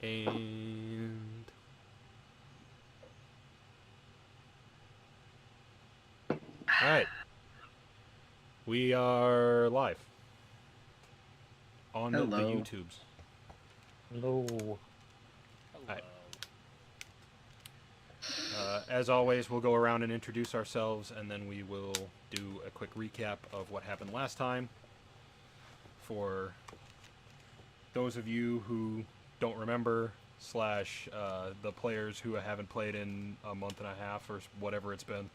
And all right, we are live on the Hello. YouTubes. Hello. All Hello. right. As always, we'll go around and introduce ourselves, and then we will do a quick recap of what happened last time. For those of you who don't remember, slash the players who haven't played in a month and a half or whatever it's been,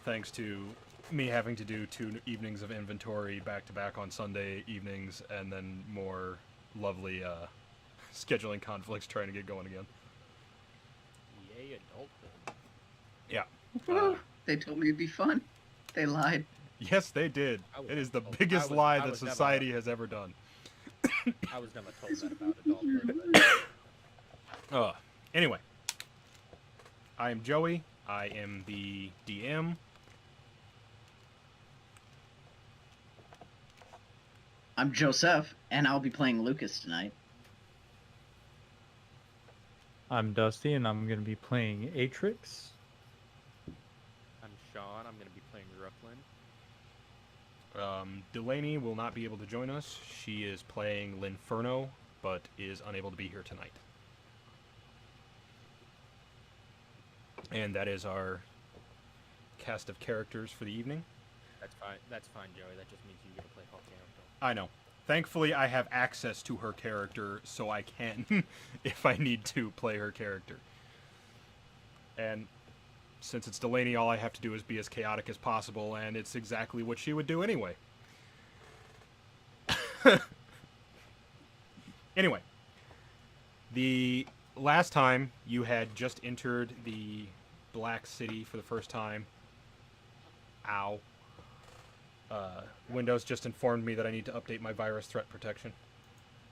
thanks to me having to do 2 evenings of inventory back to back on Sunday evenings, and then more lovely scheduling conflicts trying to get going again. Yay, adulthood. Yeah. They told me it'd be fun. They lied. Yes, they did. I was It is the told- biggest I lie that was never- society has ever done. I was never told that about adulthood, but Anyway, I am Joey. I am the DM. I'm Joseph, and I'll be playing Lucas tonight. I'm Dusty, and I'm going to be playing Atrix. I'm Sean. I'm going to be playing Brooklyn. Delaney will not be able to join us. She is playing L'Inferno, but is unable to be here tonight. And that is our cast of characters for the evening. That's fine. That's fine, Joey. That just means you get to play Hulk character. I know. Thankfully, I have access to her character, so I can, if I need to, play her character. And since it's Delaney, all I have to do is be as chaotic as possible, and it's exactly what she would do anyway. Anyway, the last time you had just entered the Black City for the first time. Ow. Windows just informed me that I need to update my virus threat protection.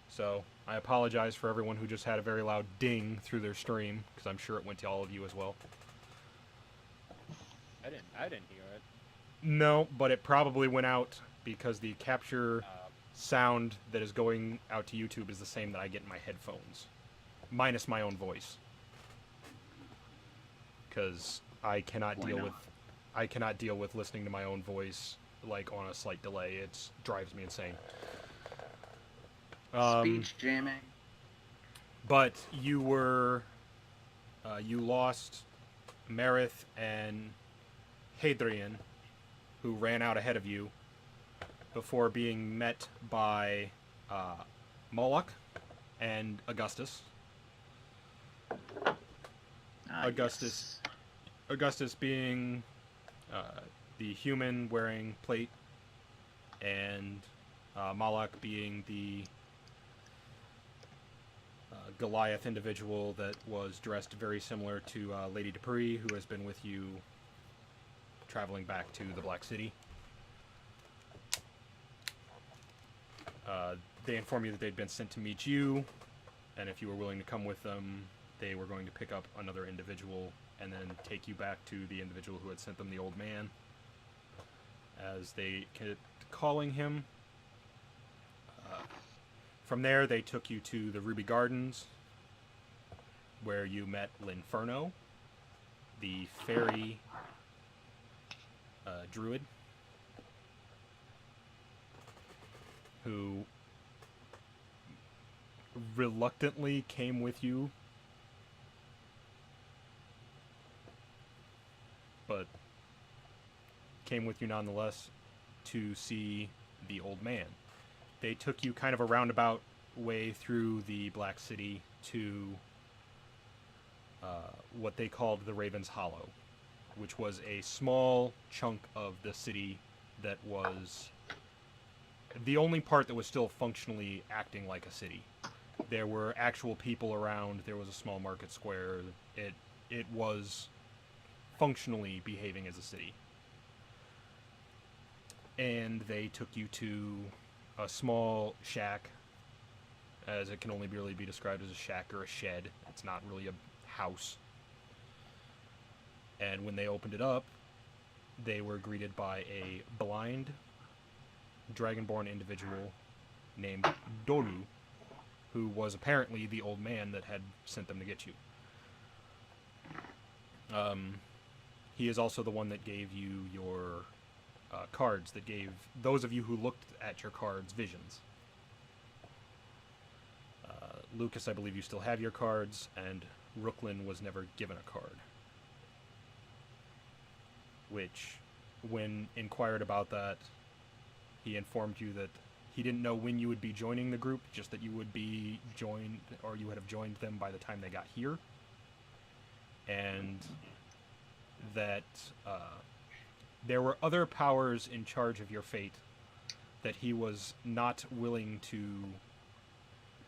So I apologize for everyone who just had a very loud ding through their stream, because I'm sure it went to all of you as well. I didn't hear it. No, but it probably went out because the capture sound that is going out to YouTube is the same that I get in my headphones, minus my own voice. Because I cannot deal with listening to my own voice like on a slight delay. It drives me insane. Speech jamming. But you were, you lost Marith and Hadrian, who ran out ahead of you, before being met by Moloch and Augustus. Yes. Augustus being the human wearing plate, and Moloch being the Goliath individual that was dressed very similar to Lady Dupree, who has been with you traveling back to the Black City. They informed you that they'd been sent to meet you, and if you were willing to come with them, they were going to pick up another individual and then take you back to the individual who had sent them, the old man, as they kept calling him. From there, they took you to the Ruby Gardens, where you met L'Inferno, the fairy druid, who reluctantly came with you, but came with you nonetheless to see the old man. They took you kind of a roundabout way through the Black City to what they called the Raven's Hollow, which was a small chunk of the city that was the only part that was still functionally acting like a city. There were actual people around. There was a small market square. It was functionally behaving as a city. And they took you to a small shack, as it can only really be described as a shack or a shed. It's not really a house. And when they opened it up, they were greeted by a blind, dragonborn individual named Doru, who was apparently the old man that had sent them to get you. He is also the one that gave you your cards, that gave those of you who looked at your cards visions. Lucas, I believe you still have your cards, and Rooklyn was never given a card. Which, when inquired about that, he informed you that he didn't know when you would be joining the group, just that you would be joined, or you would have joined them by the time they got here. And that there were other powers in charge of your fate that he was not willing to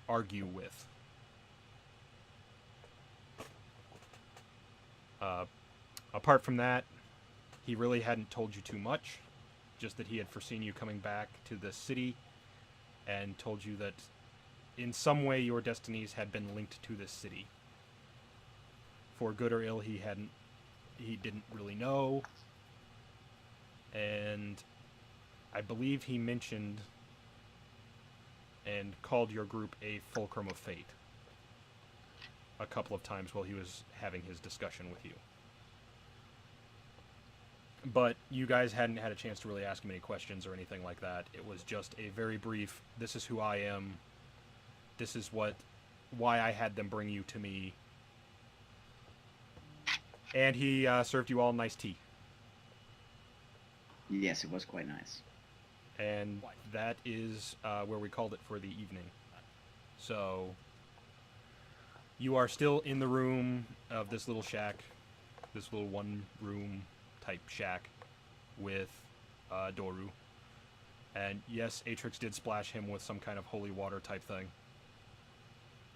argue with. Apart from that, he really hadn't told you too much, just that he had foreseen you coming back to the city and told you that in some way your destinies had been linked to this city. For good or ill, he didn't really know. And I believe he mentioned and called your group a fulcrum of fate a couple of times while he was having his discussion with you. But you guys hadn't had a chance to really ask him any questions or anything like that. It was just a very brief, this is who I am, this is why I had them bring you to me. And he served you all nice tea. Yes, it was quite nice. And that is where we called it for the evening. So, you are still in the room of this little shack, this little one-room type shack with Doru. And yes, Atrix did splash him with some kind of holy water type thing.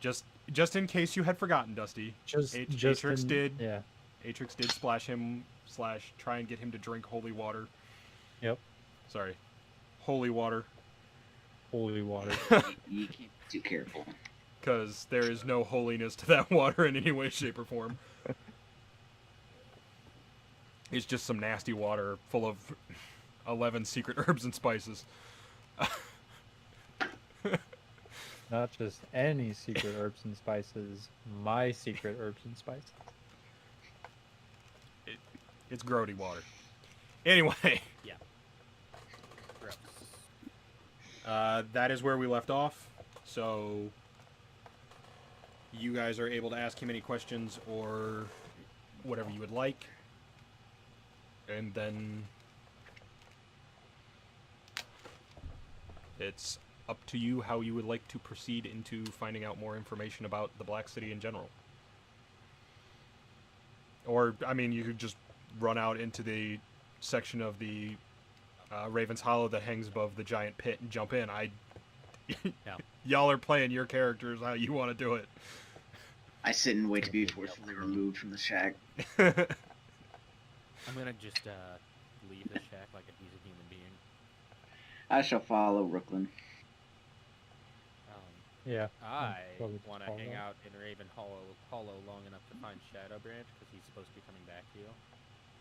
Just in case you had forgotten, Dusty. Atrix did. Yeah. Atrix did splash him / try and get him to drink holy water. Yep. Sorry. Holy water. Holy water. You can't be too careful. Because there is no holiness to that water in any way, shape, or form. It's just some nasty water full of 11 secret herbs and spices. Not just any secret herbs and spices, my secret herbs and spices. It's grody water. Anyway. Yeah. Gross. That is where we left off. So, you guys are able to ask him any questions or whatever you would like. And then it's up to you how you would like to proceed into finding out more information about the Black City in general. Or, I mean, you could just run out into the section of the Raven's Hollow that hangs above the giant pit and jump in. Yeah. Y'all are playing your characters how you want to do it. I sit and wait to be forcefully removed from the shack. I'm gonna just leave the shack like he's a human being. I shall follow Rooklyn. Yeah. I probably want to follow hang that. out in Raven Hollow long enough to find Shadowbranch because he's supposed to be coming back to you.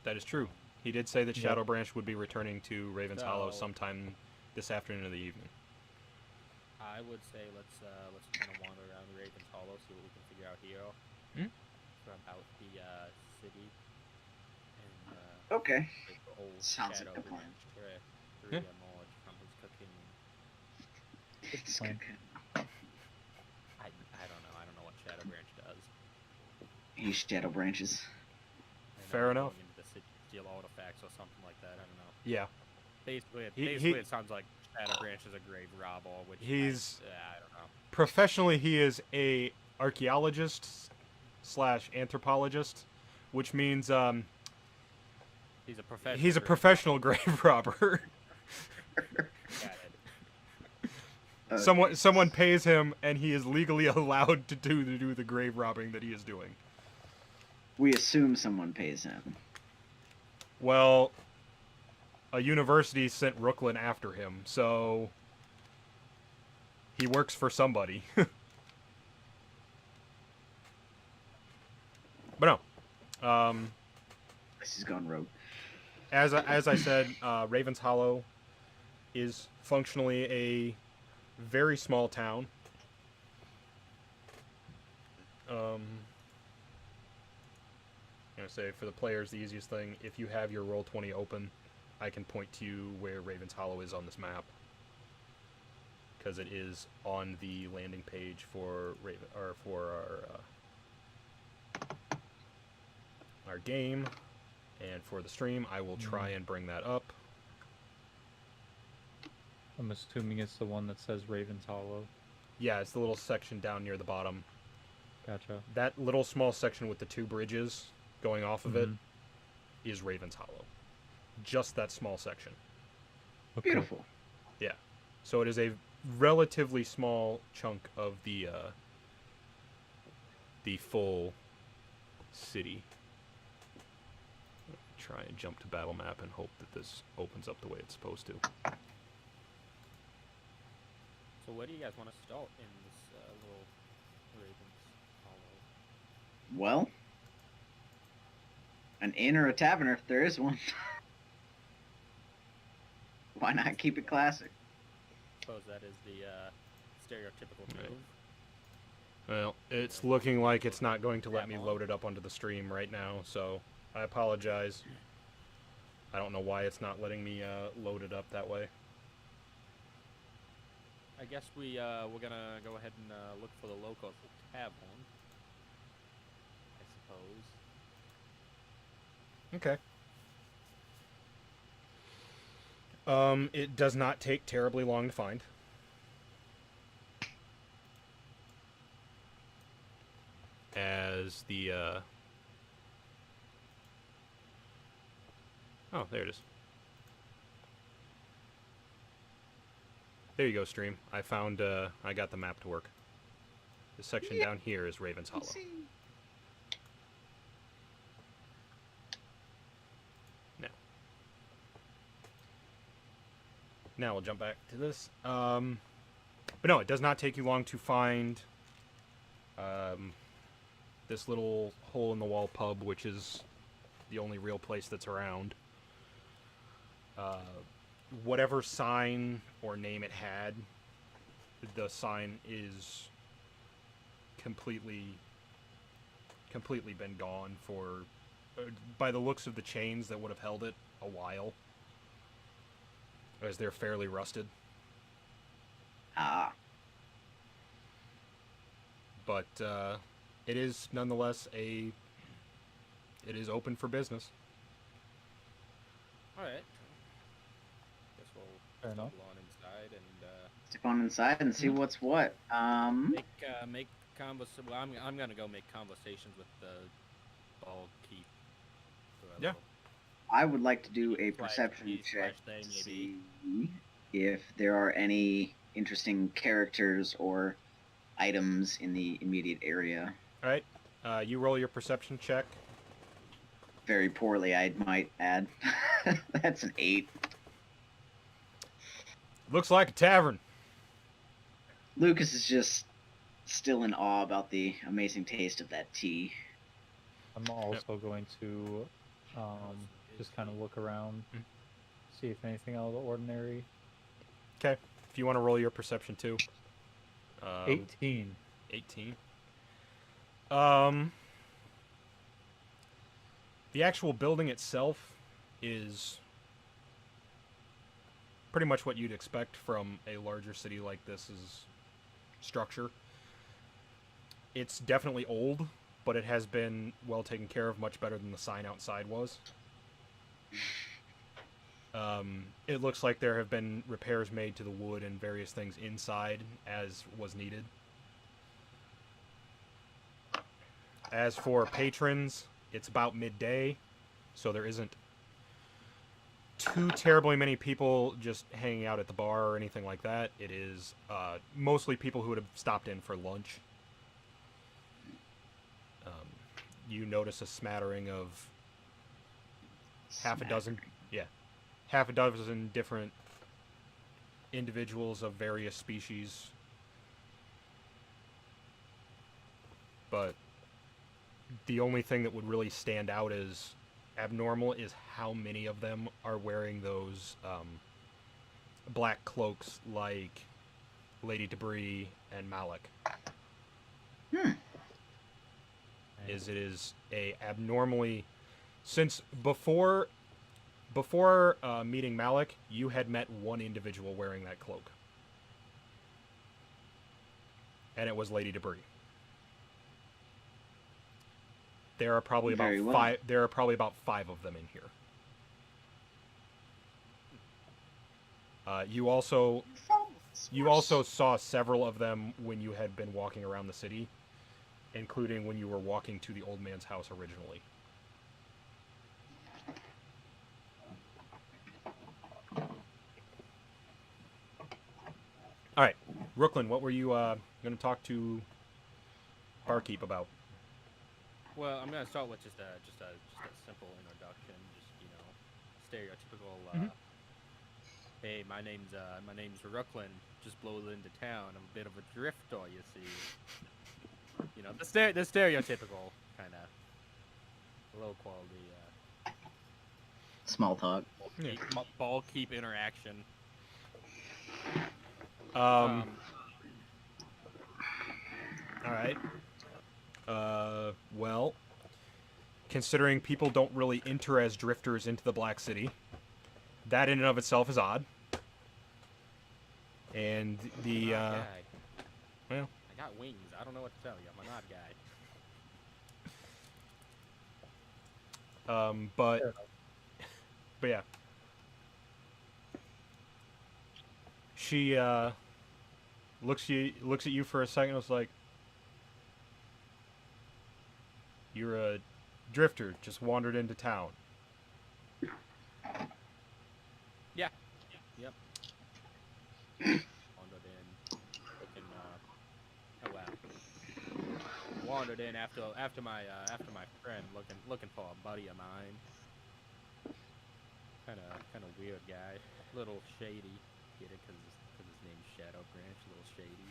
That is true. He did say that Yep. Shadowbranch would be returning to Raven's Hollow So- sometime this afternoon or the evening. I would say let's kind of wander around Raven's Hollow, see what we can figure out here about the city and Okay. the old Sounds like a Shadowbranch plan. Yeah. knowledge from his cooking. It's Fine. good. I don't know. I don't know what Shadowbranch does. He shadow branches. And Fair I'm enough. going into the city to steal artifacts or something like that. I don't know. Yeah. Basically, He- it sounds like Shadowbranch is a grave robber, which He's- I don't know. Professionally, he is a archaeologist / anthropologist, which means He's a professional. he's a grave professional grave robber. robber. Got it. Someone pays him, and he is legally allowed to do the grave robbing that he is doing. We assume someone pays him. Well, a university sent Rooklyn after him, so he works for somebody. But no, This has gone rogue. as I said, Raven's Hollow is functionally a very small town. I'm gonna say for the players, the easiest thing, if you have your Roll20 open, I can point to you where Raven's Hollow is on this map. Because it is on the landing page for our game, and for the stream, I will try and bring that up. I'm assuming it's the one that says Raven's Hollow. Yeah, it's the little section down near the bottom. Gotcha. That little small section with the 2 bridges going off of it is Raven's Hollow. Just that small section. Okay. Beautiful. Yeah. So it is a relatively small chunk of the full city. Try and jump to battle map and hope that this opens up the way it's supposed to. So where do you guys want to start in this little Raven's Hollow? Well, an inn or a tavern if there is one. Why not keep it classic? Suppose that is the stereotypical Right. move. Well, it's looking like it's not going to let me load it up onto the stream right now, so I apologize. I don't know why it's not letting me load it up that way. I guess we're gonna go ahead and look for the local tavern. I suppose. Okay. It does not take terribly long to find. As the, Oh, there it is. There you go, stream. I found, I got the map to work. This section down here is Raven's Hollow. Now we'll jump back to this. But no, it does not take you long to find this little hole-in-the-wall pub, which is the only real place that's around. Whatever sign or name it had, the sign is completely been gone for, by the looks of the chains that would have held it, a while. As they're fairly rusted. Ah. But it is nonetheless it is open for business. All right. Guess we'll Fair enough. stumble on inside and Step on inside and see what's what. make Well, I'm gonna go make conversations with the ball keep. Yeah. I would like to do a Slash perception key check slash thing, to maybe. see if there are any interesting characters or items in the immediate area. All right. You roll your perception check. Very poorly, I might add. That's an 8. Looks like a tavern. Lucas is just still in awe about the amazing taste of that tea. I'm also going to just kind of look around, see if anything out of the ordinary. Okay. If you want to roll your perception too. 18. 18. The actual building itself is pretty much what you'd expect from a larger city like this is structure. It's definitely old, but it has been well taken care of, much better than the sign outside was. It looks like there have been repairs made to the wood and various things inside as was needed. As for patrons, it's about midday, so there isn't too terribly many people just hanging out at the bar or anything like that. It is mostly people who would have stopped in for lunch. You notice a smattering of half a dozen different individuals of various species. But the only thing that would really stand out as abnormal is how many of them are wearing those black cloaks like Lady Debris and Malik. is it is a abnormally, since before meeting Malik, you had met one individual wearing that cloak, and it was Lady Debris. There are probably about Very well. five. There are probably about 5 of them in here. You also saw several of them when you had been walking around the city, including when you were walking to the old man's house originally. All right, Brooklyn, what were you going to talk to Barkeep about? Well, I'm gonna start with just a simple introduction, just stereotypical. Hey, my name's Brooklyn. Just blew into town. I'm a bit of a drifter, you see. The stereotypical kind of low quality. Small talk. Ball keep interaction. All right. Well, considering people don't really enter as drifters into the Black City, that in and of itself is odd. And the, I'm an odd guy. well, I got wings. I don't know what to tell you. I'm an odd guy. but yeah. She, looks at you for a second and was like, "You're a drifter, just wandered into town." Yeah. Yep. Wandered in, looking. Oh wow. Wandered in after my friend, looking for a buddy of mine. Kind of weird guy, little shady. Get it? Because his name's Shadowbranch, a little shady.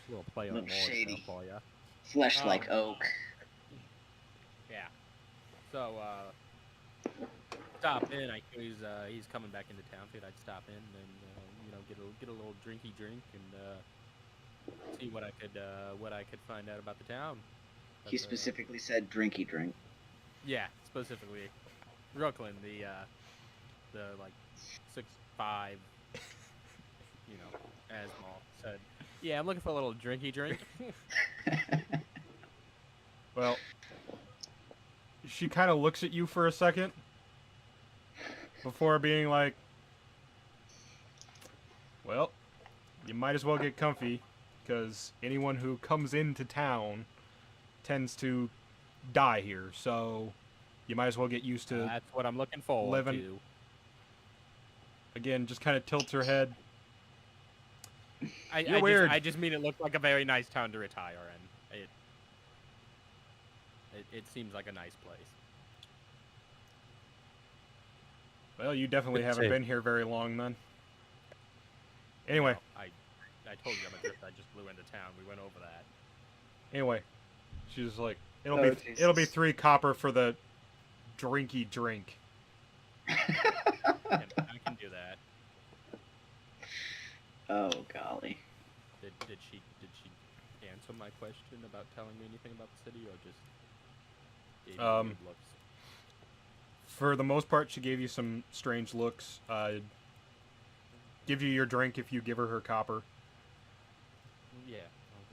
Little play on Little words shady. there for ya. Flesh like oak. Yeah. So stop in. I hear he's coming back into town. Figured I'd stop in and get a little drinky drink and see what I could find out about the town. He specifically said drinky drink. Yeah, specifically, Brooklyn, the like 6'5", Asmal said, "Yeah, I'm looking for a little drinky drink." Well, she kind of looks at you for a second before being like, "Well, you might as well get comfy, because anyone who comes into town tends to die here, so you might as well get used to That's what I'm looking forward to. Again, just kind of tilts her head. You're weird. I just mean it looked like a very nice town to retire in. It seems like a nice place. Well, you definitely Good haven't save. been here very long, then. Anyway, I told you I'm a drifter. I just flew into town. We went over that. anyway, she's like, Oh, it'll be Jesus. 3 copper for the drinky drink. I can do that. Oh golly. Did she answer my question about telling me anything about the city, or just gave me weird looks? For the most part, she gave you some strange looks. Give you your drink if you give her her copper. Yeah,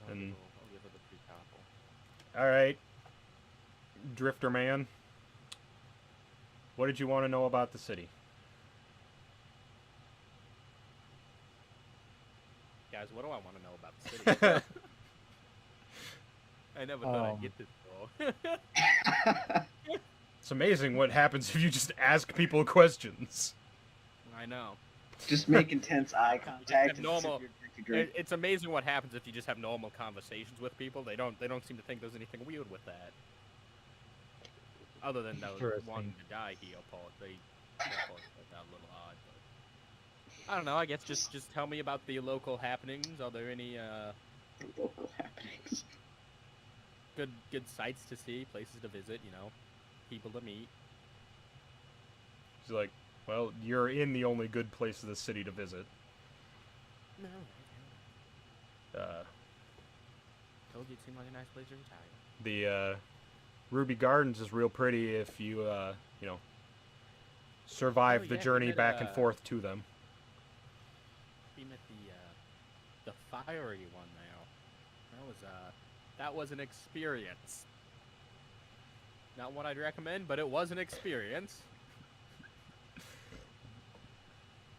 I'll And- give her the 3 copper. All right, Drifter Man. What did you want to know about the city? Guys, what do I want to know about the city? I never thought I'd get this far. It's amazing what happens if you just ask people questions. I know. Just make intense eye contact. have normal- and sip your drinky drink. It's amazing what happens if you just have normal conversations with people. They don't seem to think there's anything weird with that. Other than those Interesting. wanting to die here part. That part a little odd. But I don't know. I guess just tell me about the local happenings. Are there any Local happenings. good sights to see, places to visit? People to meet. She's like, well, you're in the only good place of the city to visit. No. told you it seemed like a nice place to retire. The Ruby Gardens is real pretty if you, you know, survive Oh, the yeah, journey we met, back and forth to them. We met the fiery one now. That was an experience. Not one I'd recommend, but it was an experience.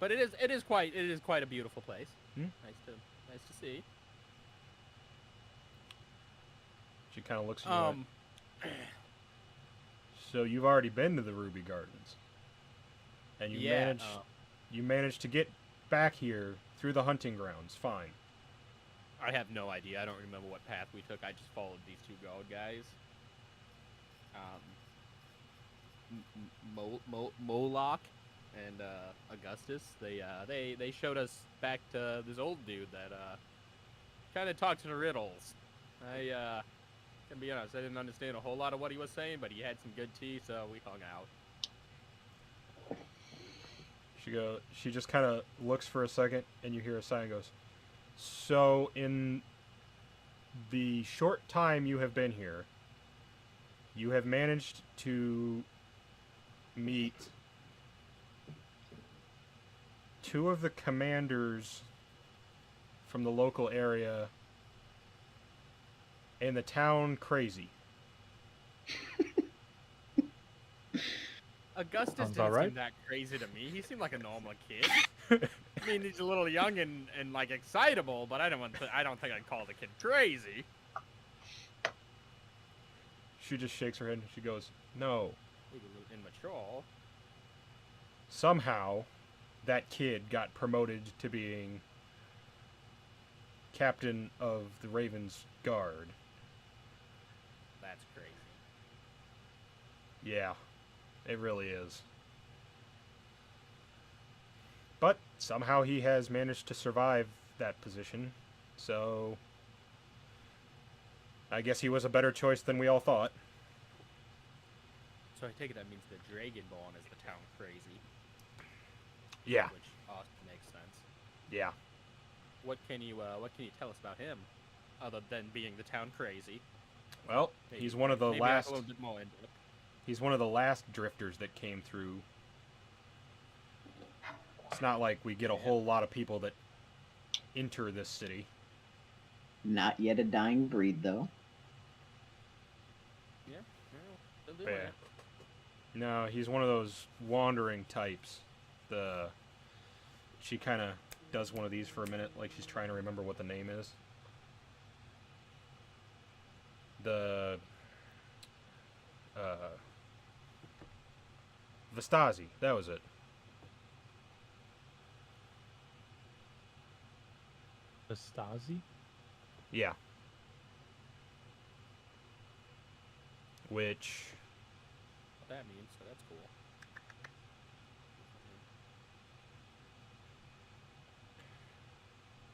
But it is quite a beautiful place. Hmm? Nice to see. She kind of looks at you. Like, so you've already been to the Ruby Gardens, and you managed to get back here through the hunting grounds. Fine. I have no idea. I don't remember what path we took. I just followed these two gold guys. Moloch and Augustus. They showed us back to this old dude that kind of talks in riddles. I can be honest, I didn't understand a whole lot of what he was saying, but he had some good tea, so we hung out. She just kind of looks for a second, and you hear a sigh and goes, so in the short time you have been here, you have managed to meet two of the commanders from the local area and the town crazy. Augustus Sounds didn't alright. seem that crazy to me. He seemed like a normal kid. I mean, he's a little young and like excitable, but I don't think I'd call the kid crazy. She just shakes her head and she goes, no. Maybe a little immature. Somehow, that kid got promoted to being captain of the Raven's Guard. That's crazy. Yeah, it really is. But somehow he has managed to survive that position, so I guess he was a better choice than we all thought. So I take it that means the Dragonborn is the town crazy. Yeah, Which also makes sense. yeah. What can you tell us about him, other than being the town crazy? Well, Maybe- he's one of the maybe last. a little bit more into it. He's one of the last drifters that came through. It's not like we get a whole lot of people that enter this city. Not yet a dying breed, though. Yeah, they'll do it. No, he's one of those wandering types. She kind of does one of these for a minute, like she's trying to remember what the name is. Vistasi, that was it. Vistasi? Yeah. Which, What that means, so that's cool.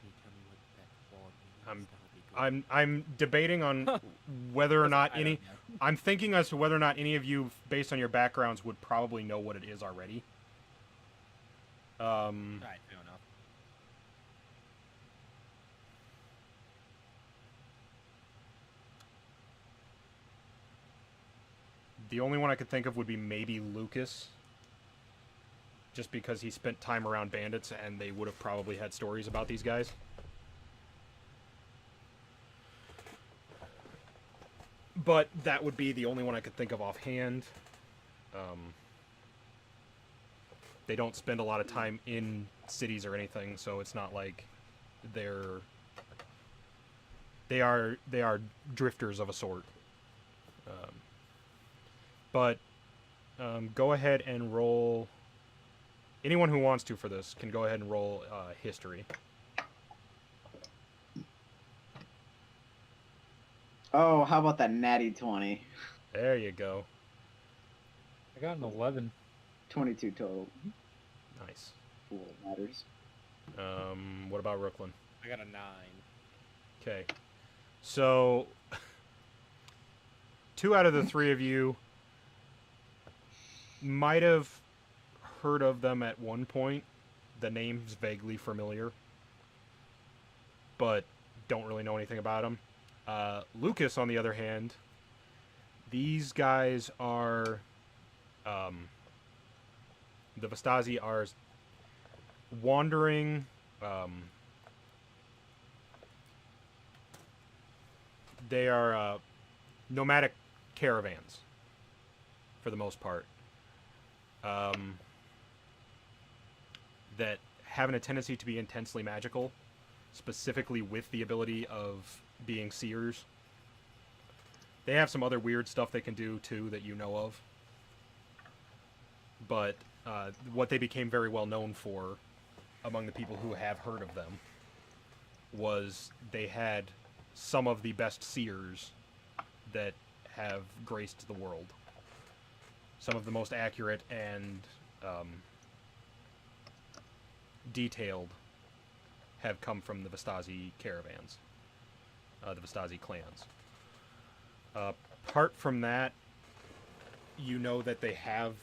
Can you tell me what that word means? That'll be good. I'm debating on whether or not I don't any. know. I'm thinking as to whether or not any of you, based on your backgrounds, would probably know what it is already. Alright, fair enough. The only one I could think of would be maybe Lucas. Just because he spent time around bandits and they would have probably had stories about these guys. But that would be the only one I could think of offhand. They don't spend a lot of time in cities or anything, so it's not like they are drifters of a sort. But go ahead and roll. Anyone who wants to for this can go ahead and roll history. Oh, how about that natty 20? There you go. I got an 11. 22 total. Nice. For what matters. What about Brooklyn? I got a 9. Okay. So, 2 out of the 3 of you might have heard of them at one point. The name's vaguely familiar, but don't really know anything about them. Lucas, on the other hand, these guys are, the Vastasi are wandering, they are nomadic caravans, for the most part, that have a tendency to be intensely magical, specifically with the ability of being seers. They have some other weird stuff they can do, too, that you know of. But what they became very well known for, among the people who have heard of them, was they had some of the best seers that have graced the world. Some of the most accurate and detailed have come from the Vastasi caravans, the Vastasi clans. Apart from that, you know that they have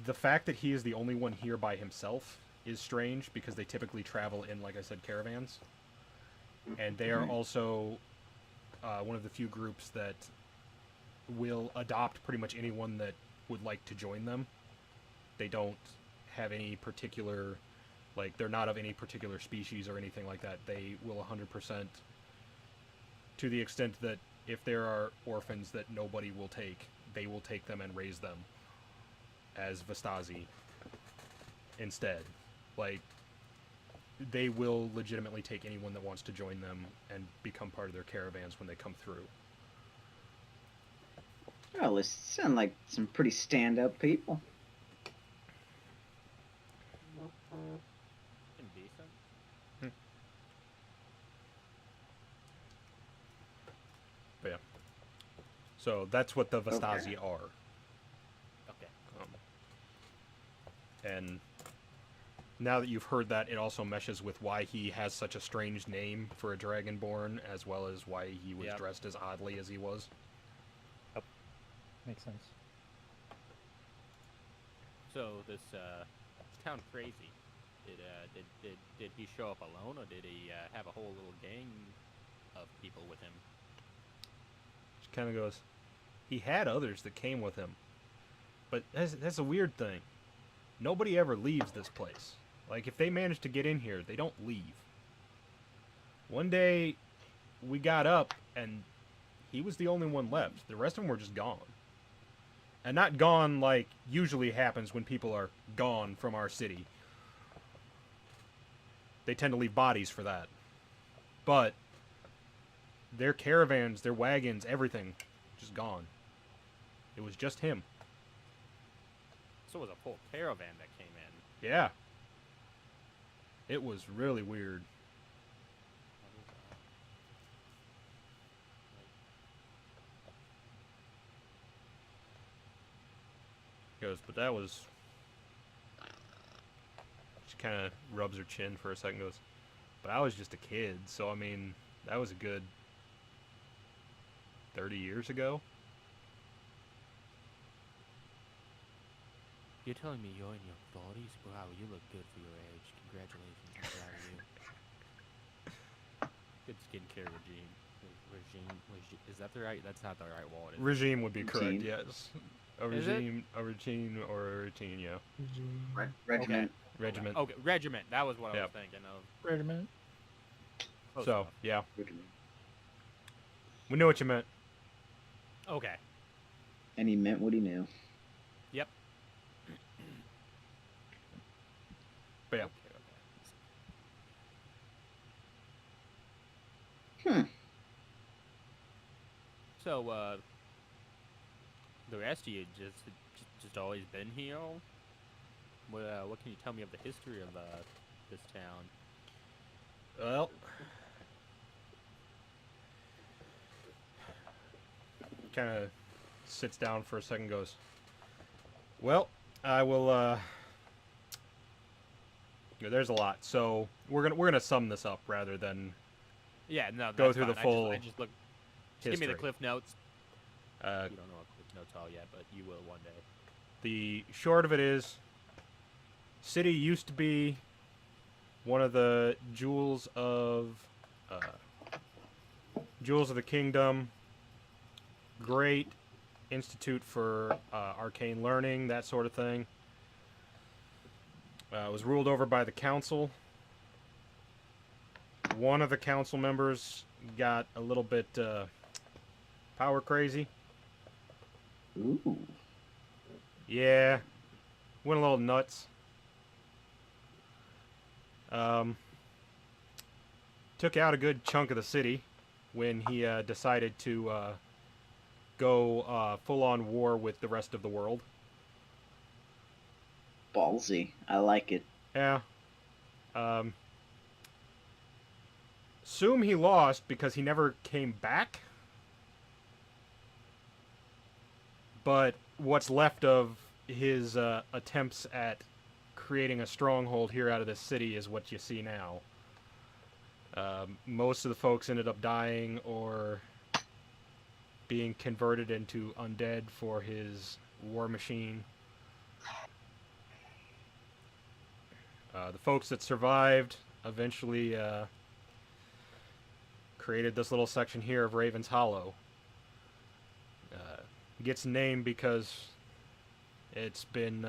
the fact that he is the only one here by himself is strange, because they typically travel in, like I said, caravans. And they are also one of the few groups that will adopt pretty much anyone that would like to join them. They don't have any particular, like, they're not of any particular species or anything like that. They will 100%, to the extent that if there are orphans that nobody will take, they will take them and raise them as Vastasi instead. Like, they will legitimately take anyone that wants to join them and become part of their caravans when they come through. Well, they sound like some pretty stand-up people. Indecent. But yeah. So that's what the Vastasi are. Okay. And now that you've heard that, it also meshes with why he has such a strange name for a Dragonborn, as well as why he was dressed as oddly as he was. Yep. Makes sense. So this town crazy. Did he show up alone, or did he have a whole little gang of people with him? She kind of goes, he had others that came with him. But that's a weird thing. Nobody ever leaves this place. Like, if they manage to get in here, they don't leave. One day, we got up, and he was the only one left. The rest of them were just gone. And not gone like usually happens when people are gone from our city. They tend to leave bodies for that. But their caravans, their wagons, everything, just gone. It was just him. So it was a full caravan that came in. Yeah. It was really weird. He goes, but that was... She kind of rubs her chin for a second, goes, but I was just a kid, so I mean, that was a good 30 years ago. You're telling me you're in your 40s? Wow, you look good for your age. Congratulations, I'm proud of you. Good skincare regime. Is that the right? That's not the right word. Is it? Regime would be Routine. correct, yes. A Is it? regime, a routine, or a routine, yeah. Regiment. Regiment. Okay, regiment. That was what I Yep. was thinking of. Wait a minute. Close So, enough. yeah. Regiment. We knew what you meant. Okay. And he meant what he knew. Yep. But yeah. Hmm. So, the rest of you just always been here? What can you tell me of the history of this town? Well, kind of sits down for a second, goes, well, I will, yeah, there's a lot, so we're gonna sum this up rather than Yeah, no, go that's through the fine. full I just look. Just give me the history. cliff notes. Uh, You don't know what cliff notes are yet, but you will one day. the short of it is, city used to be one of the jewels of Jewels of the Kingdom. Great institute for arcane learning, that sort of thing. It was ruled over by the council. One of the council members got a little bit power crazy. Ooh. Yeah, went a little nuts. Took out a good chunk of the city when he decided to go full-on war with the rest of the world. Ballsy. I like it. Yeah. Assume he lost because he never came back. But what's left of his attempts at creating a stronghold here out of this city is what you see now. Most of the folks ended up dying or being converted into undead for his war machine. The folks that survived eventually created this little section here of Raven's Hollow. Gets named because it's been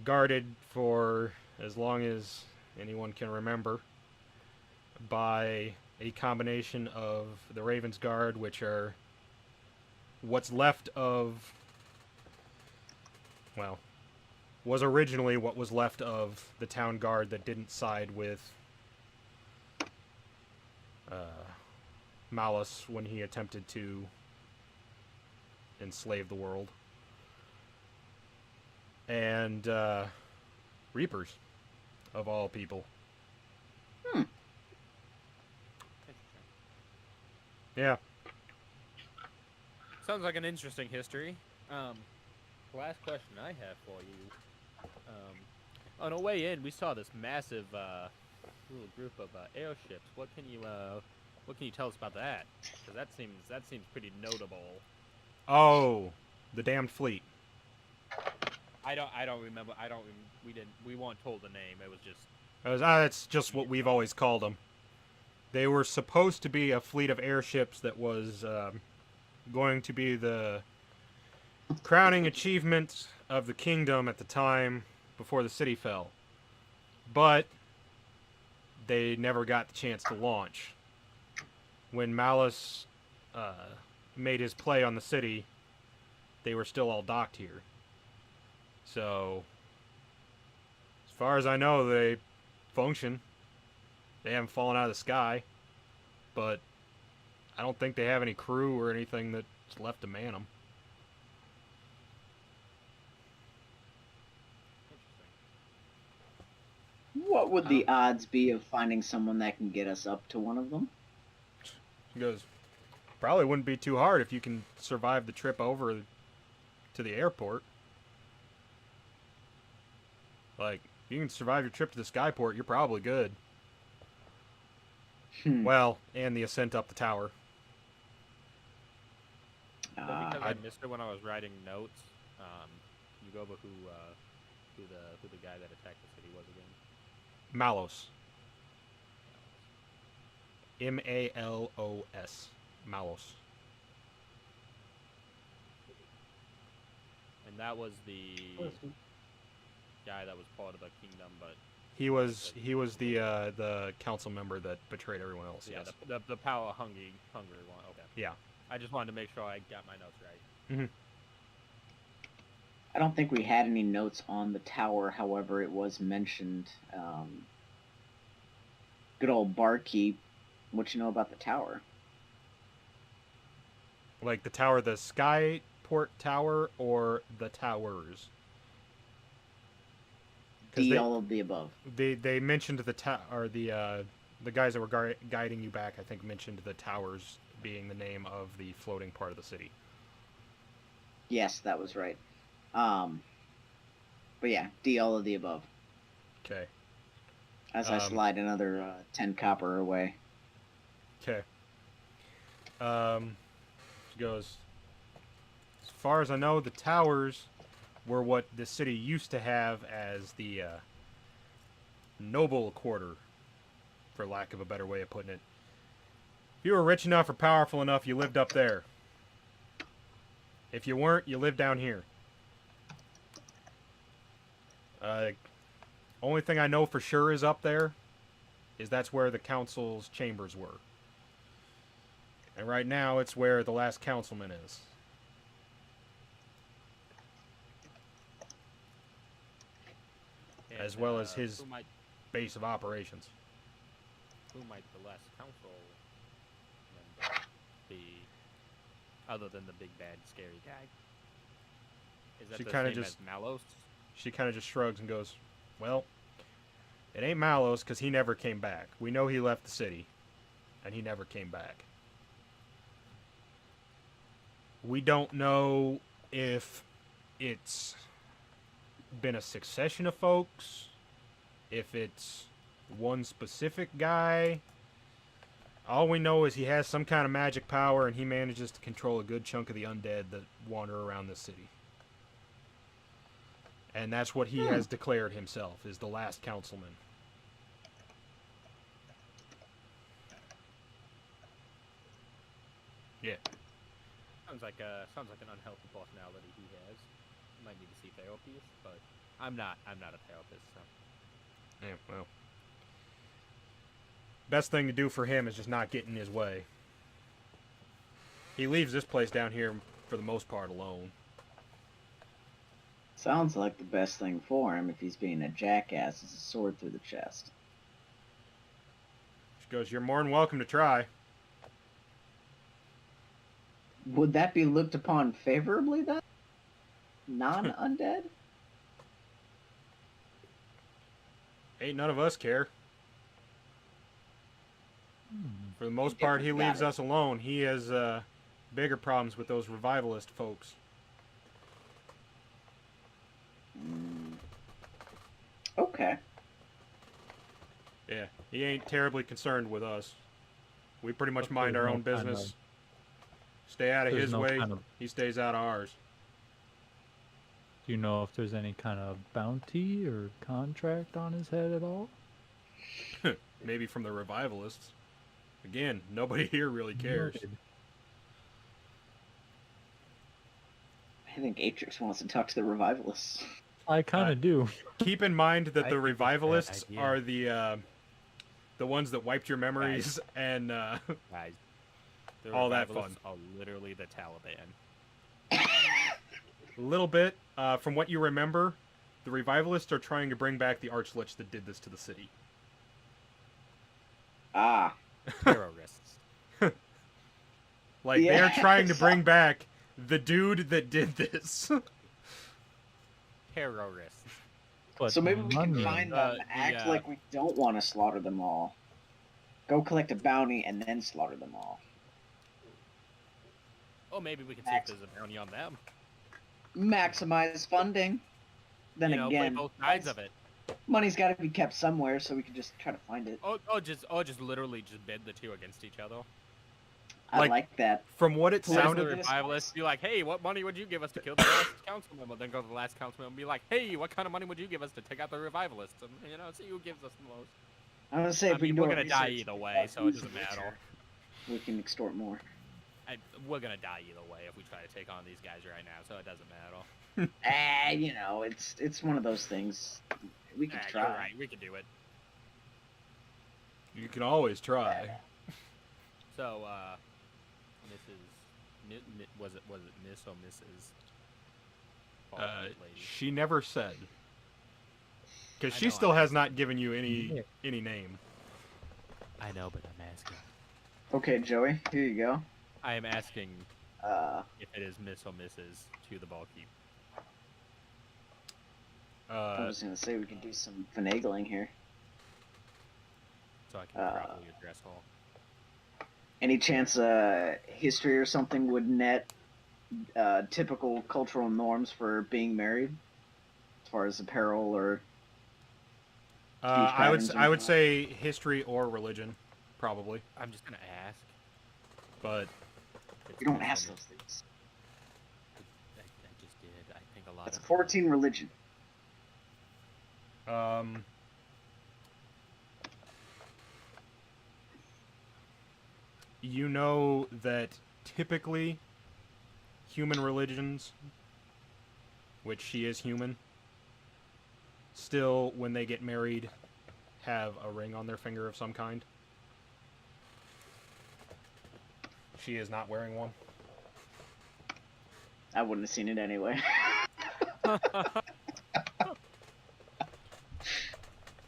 guarded for as long as anyone can remember by a combination of the Raven's Guard, which are what's left of, well, was originally what was left of the town guard that didn't side with Malice when he attempted to enslave the world. And Reapers, of all people. Yeah. Sounds like an interesting history. Last question I have for you. On our way in, we saw this massive little group of airships. What can you tell us about that? Because that seems pretty notable. Oh, the damned fleet. I don't remember. We weren't told the name. It was just. That's just what we've always called them. They were supposed to be a fleet of airships that was going to be the crowning achievement of the kingdom at the time before the city fell. But they never got the chance to launch. When Malice made his play on the city, they were still all docked here. So, as far as I know, they function. They haven't fallen out of the sky, but I don't think they have any crew or anything that's left to man them. What would the odds be of finding someone that can get us up to one of them? He goes, probably wouldn't be too hard if you can survive the trip over to the airport. Like, if you can survive your trip to the skyport, you're probably good. Well, and the ascent up the tower. Because I missed it when I was writing notes. You go over who the guy that attacked the city was again. Malos. M-A-L-O-S. Malos. And that was the guy that was part of the kingdom, but He was the council member that betrayed everyone else. yeah, Yes. the power hungry one. Okay. Yeah. I just wanted to make sure I got my notes right. Mm-hmm. I don't think we had any notes on the tower. However, it was mentioned. Good old barkeep. What you know about the tower? Like the tower, the Skyport Tower, or the towers? All of the above. They mentioned the guys that were guiding you back, I think, mentioned the towers being the name of the floating part of the city. Yes, that was right. But yeah, all of the above. Okay. As I slide another 10 copper away. Okay. She goes, as far as I know, the towers were what the city used to have as the noble quarter. for lack of a better way of putting it. If you were rich enough or powerful enough, you lived up there. If you weren't, you lived down here. Only thing I know for sure is up there is that's where the council's chambers were. And right now, it's where the last councilman is. And, As well as his who might base of operations. the last council member be, other than the big bad scary guy? Is that She the kinda same just- as Malos? She kind of just shrugs and goes, well, it ain't Malos because he never came back. We know he left the city, and he never came back. We don't know if it's been a succession of folks, if it's one specific guy. All we know is he has some kind of magic power, and he manages to control a good chunk of the undead that wander around the city. And that's what he has declared himself, is the last councilman. Yeah. Sounds like an unhealthy personality he has. Might need to see therapist, but I'm not a therapist, so. Yeah, well. Best thing to do for him is just not get in his way. He leaves this place down here for the most part alone. Sounds like the best thing for him if he's being a jackass is a sword through the chest. She goes, you're more than welcome to try. Would that be looked upon favorably then? Non-undead? Ain't none of us care. For the most part, he Got leaves it. us alone. He has bigger problems with those revivalist folks. Okay. Yeah, he ain't terribly concerned with us. We pretty much But mind there's our no own kind business. of- Stay out of there's his no way. kind of- He stays out of ours. Do you know if there's any kind of bounty or contract on his head at all? Maybe from the revivalists. Again, nobody here really cares. Noted. I think Atrix wants to talk to the revivalists. I kind of do. Keep in mind that I the think it's a bad revivalists idea. are the ones that wiped your memories and Guys, the All that revivalists are literally the Taliban. a little bit. From what you remember, the revivalists are trying to bring back the Archlich that did this to the city. Ah. Terrorists. Like, Yeah, they're trying to so- bring back the dude that did this. Terrorists. But So maybe we can money- find them, act like we don't want to slaughter them all. Go collect a bounty and then slaughter them all. Oh, maybe we can see if there's a bounty on them. Maximize funding. Then you know, again, play both sides of it. money's got to be kept somewhere, so we can just try to find it. Just literally just bid the two against each other. I Like- like that. From what it Who is Sound sounded, the it? this revivalists be like, hey, what money would you give us to kill the last council member? Then go to the last council member and be like, hey, what kind of money would you give us to take out the revivalists? And, you know, see who gives us the most. I'm gonna say I if we mean, can do we're our gonna die research either way, about so it who's doesn't richer, matter. We can extort more. We're gonna die either way if we try to take on these guys right now, so it doesn't matter. You know, it's one of those things. We can try. You're right, we can do it. you can always try. So, was it Miss or Mrs.? Lady? She never said. Because I she know, still I- has not given you Yeah. any name. I know, but I'm asking. Okay, Joey, here you go. I am asking if it is Miss or Mrs. to the ballkeep. I was gonna say we can do some finagling here. So I can properly address her. Any chance history or something would net typical cultural norms for being married, as far as apparel or I would patterns or I would anything? say history or religion, probably. I'm just gonna ask. But It's you don't Miss or ask Miss. those things. I just did. I think a lot That's of 14 religion. You know that typically human religions, which she is human, still, when they get married, have a ring on their finger of some kind. She is not wearing one. I wouldn't have seen it anyway.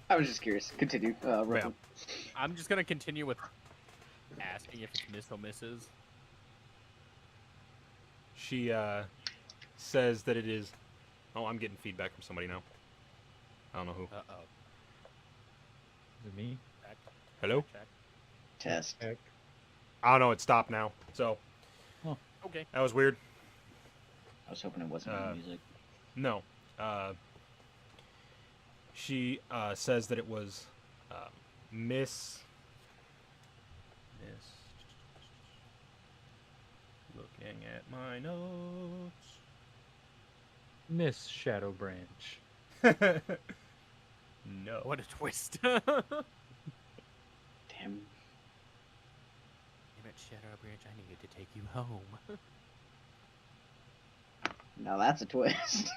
I was just curious. Continue. Ruffin. I'm just gonna continue with asking if it's Miss or Mrs. She says that it is... Oh, I'm getting feedback from somebody now. I don't know who. Uh-oh. Is it me? Check. Hello? Check. Test. Heck. I don't know, it stopped now. So, Okay. that was weird. I was hoping it wasn't my music. No. She says that it was Miss... Looking at my notes. Miss Shadowbranch. No. What a twist. Damn. Damn it, Shadowbranch, I needed to take you home. Now that's a twist.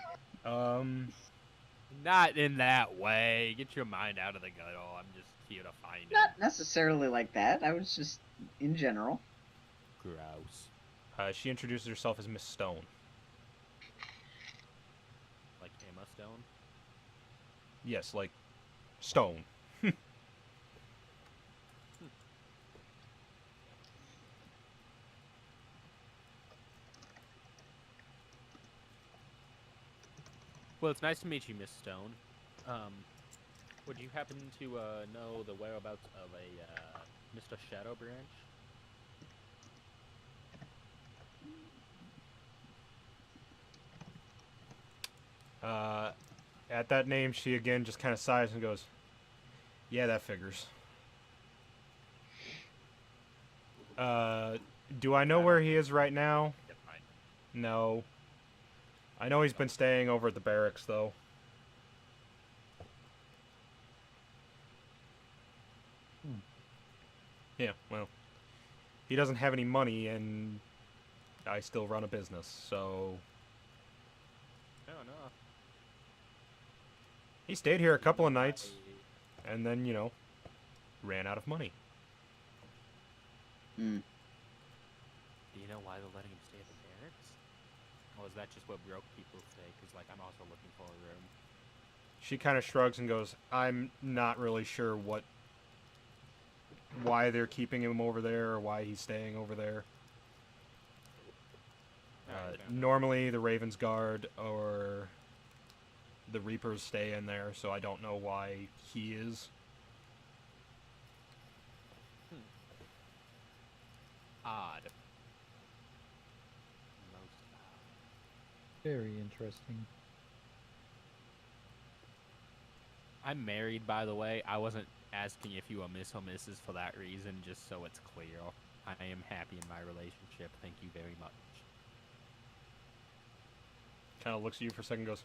Not in that way. Get your mind out of the gutter. I'm just here to find it. Not necessarily like that. I was just in general. Grouse. She introduces herself as Miss Stone. Like Emma Stone? Yes, like Stone. Well, it's nice to meet you, Miss Stone. Would you happen to know the whereabouts of a Mr. Shadowbranch? At that name, she again just kind of sighs and goes, "Yeah, that figures." Do I know where he is right now? Yep, fine. No. I know he's been staying over at the barracks, though. Yeah, well, he doesn't have any money, and I still run a business, so... No. He stayed here a couple of nights, and then, you know, ran out of money. Hmm. Do you know why they're letting him stay at the barracks? Or is that just what broke people say? Because, like, I'm also looking for a room. She kind of shrugs and goes, "I'm not really sure why they're keeping him over there or why he's staying over there. Alright, fair enough. Normally the Ravens Guard or the Reapers stay in there, so I don't know why he is." Odd. Most odd. Very interesting. I'm married, by the way. I wasn't asking if you were Miss or Mrs. for that reason, just so it's clear. I am happy in my relationship. Thank you very much. Kind of looks at you for a second and goes,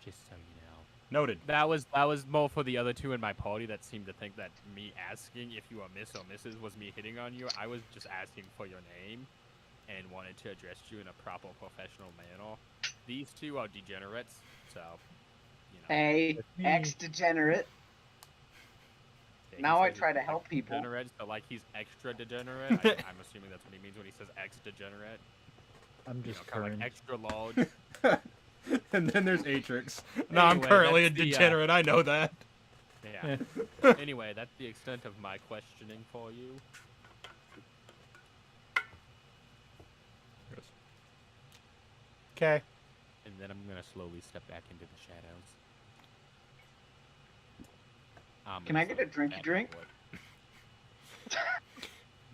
Just so you know. "Noted." That was more for the other two in my party that seemed to think that me asking if you are Miss or Mrs. was me hitting on you. I was just asking for your name and wanted to address you in a proper professional manner. These two are degenerates, so, you know. Hey, That's me. ex-degenerate. Yeah, he Now I says try he's to help people. Degenerate, so like he's extra degenerate. I'm assuming that's what he means when he says ex-degenerate. I'm You know, just kind of turned. like extra large. And then there's Atrix. No, I'm Anyway, currently a that's the, degenerate, I know that. Yeah. Anyway, that's the extent of my questioning for you. Okay. And then I'm gonna slowly step back into the shadows. Can I get a drinky drink?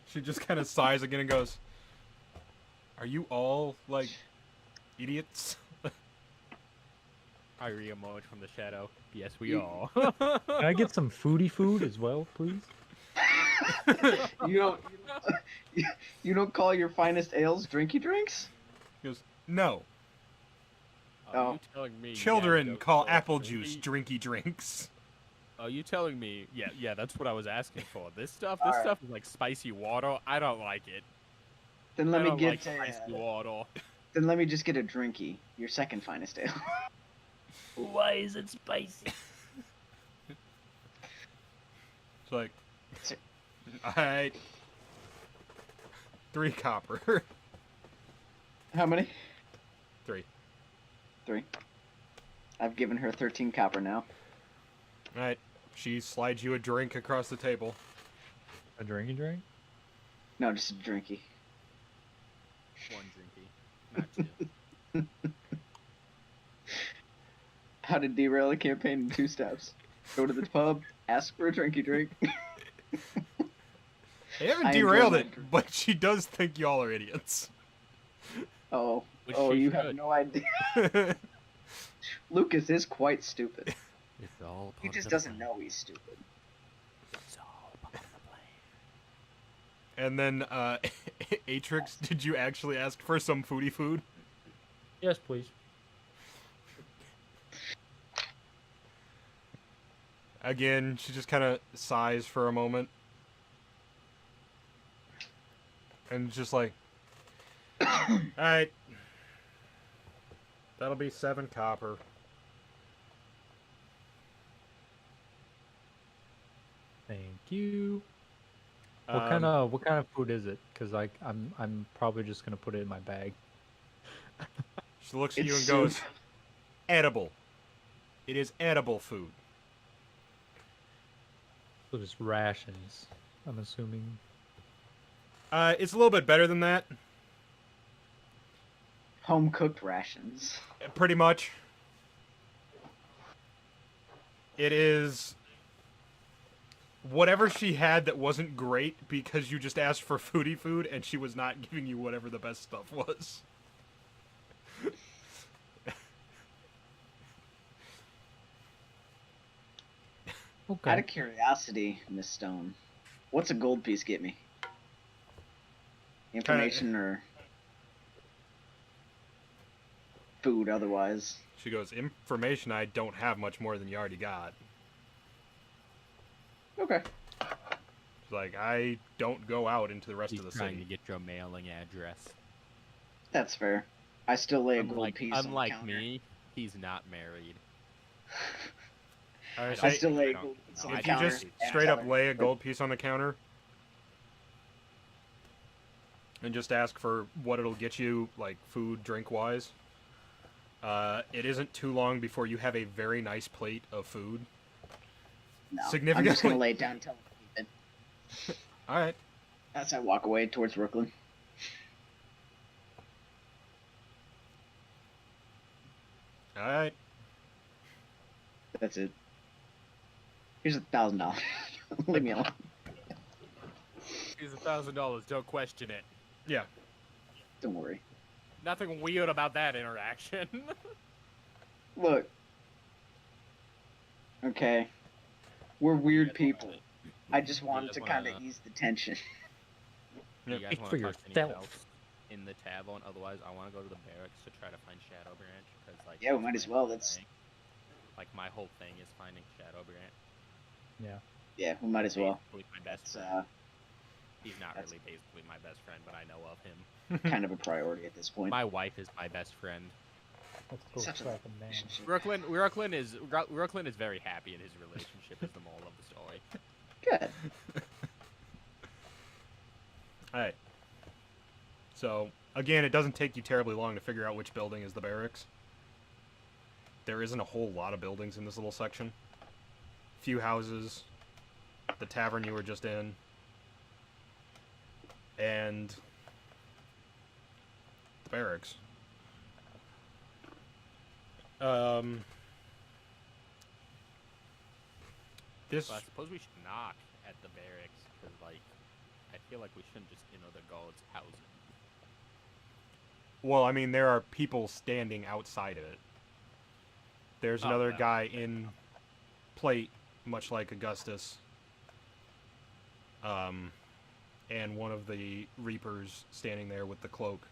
She just kind of sighs again and goes, "Are you all, like, idiots?" I re-emerge from the shadow. Yes, we You- are. Can I get some foodie food as well, please? You don't call your finest ales drinky drinks? He goes, "No. Are Oh. you telling me you Children gotta go call for apple a juice drinky- drinky drinks." Are you telling me? Yeah, that's what I was asking for. This stuff All right. is like spicy water. I don't like it. Then let I me don't get like spicy water. Then let me just get a drinky. Your second finest ale. Why is it spicy? It's like, alright. 3 copper. How many? 3. 3. I've given her 13 copper now. Alright. She slides you a drink across the table. A drinky drink? No, just a drinky. One drinky, not 2. How to derail a campaign in 2 steps. Go to the pub, ask for a drinky drink. They haven't I enjoy derailed my it, drink. but she does think y'all are idiots. Oh, Which oh, she you have should. no idea. Lucas is quite stupid. It's all He just doesn't know he's stupid. It's all part of the plan. And then, Atrix, did you actually ask for some foodie food? Yes, please. Again, she just kind of sighs for a moment. And just like, alright. That'll be 7 copper. Thank you. What kind of food is it? Because I'm probably just gonna put it in my bag. She looks at It's you and soup. goes, edible. It is edible food. So just rations, I'm assuming. It's a little bit better than that. Home cooked rations. Pretty much. It is whatever she had that wasn't great because you just asked for foodie food and she was not giving you whatever the best stuff was. Okay. Out of curiosity, Miss Stone, what's a gold piece get me? Information or food otherwise? She goes, information, I don't have much more than you already got. Okay. She's like, I don't go out into the rest He's of the trying to city. get your mailing address. That's fair. I still lay a gold piece on the Unlike counter. me, he's not married. Alright, I so still lay a don't gold piece know. on the if you counter. just and straight up tell her, lay a gold piece on the counter and just ask for what it'll get you, like food, drink wise, it isn't too long before you have a very nice plate of food. No, I'm significantly- just gonna lay it down and tell her to keep it. Alright. As I walk away towards Brooklyn. Alright. That's it. Here's $1,000. Leave me alone. He's $1,000. Don't question it. Yeah. Don't worry. Nothing weird about that interaction. Look. Okay. We're weird people. I just wanted guys to kind of wanna- ease the tension. You Yep. guys Speak want for to talk to anyone yourself. else in the tavern? Otherwise, I want to go to the barracks to try to find Shadowbranch. Because, like, Yeah, we that's might as my well, whole that's- thing. Like, my whole thing is finding Shadowbranch. Yeah. Yeah, we might as well. Basically my best It's friend. He's not that's- really basically my best friend, but I know of him. kind of a priority at this point. My wife is my best friend. Let's go Such a crap a man. relationship. Brooklyn is very happy in his relationship. Is the moral of the story. Good. Alright. So, again, it doesn't take you terribly long to figure out which building is the barracks. There isn't a whole lot of buildings in this little section. Few houses, the tavern you were just in, and the barracks. This So I suppose we should knock at the barracks because, like, I feel like we shouldn't just enter the guards' housing. well, I mean, there are people standing outside of it. There's Oh, another well, guy in plate, much like Augustus. And one of the Reapers standing there with the cloak.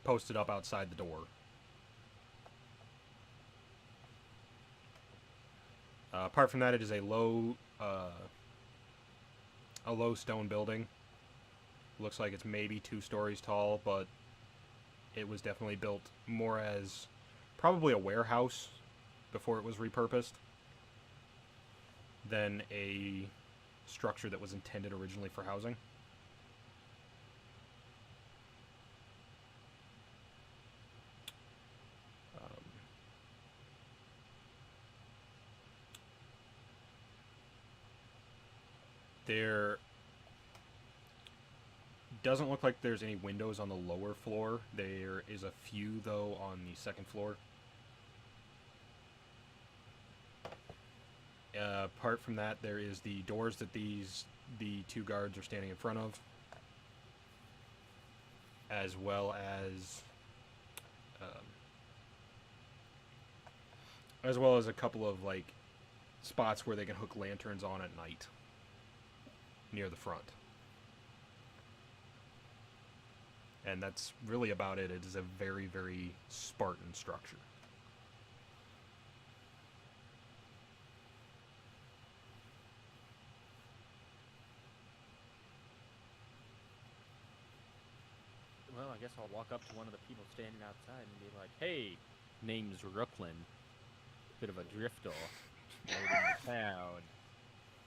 Posted up outside the door. Apart from that, it is a low stone building. Looks like it's maybe 2 stories tall, but it was definitely built more as probably a warehouse before it was repurposed than a structure that was intended originally for housing. There doesn't look like there's any windows on the lower floor. There is a few, though, on the second floor. Apart from that, there is the doors that the 2 guards are standing in front of, as well as a couple of like spots where they can hook lanterns on at night near the front. And that's really about it. It is a very, very Spartan structure. Well, I guess I'll walk up to one of the people standing outside and be like, "Hey, name's Rooklyn. Bit of a drifter. Just rode into town.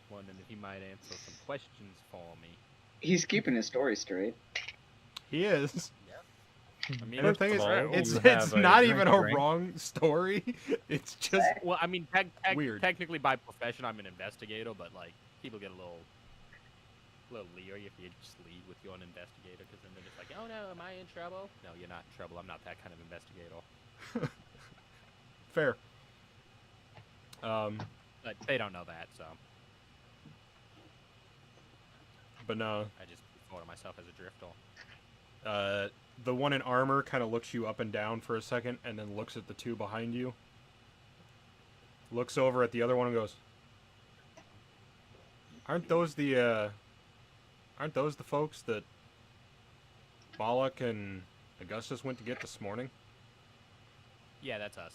Wondering if he might answer some questions for me." He's keeping his story straight. He is. I mean, And the thing is, of all, it's you have it's a not drink even to a drink. wrong story. It's just well, I mean, Weird. technically by profession, I'm an investigator, but like people get a little leery if you just lead with you're an investigator, because then they're just like, "Oh no, am I in trouble?" No, you're not in trouble. I'm not that kind of investigator. fair. But they don't know that, so But no, I just refer to myself as a drifter. the one in armor kind of looks you up and down for a second, and then looks at the 2 behind you. Looks over at the other one and goes, "Aren't those the folks that Balak and Augustus went to get this morning?" Yeah, that's us.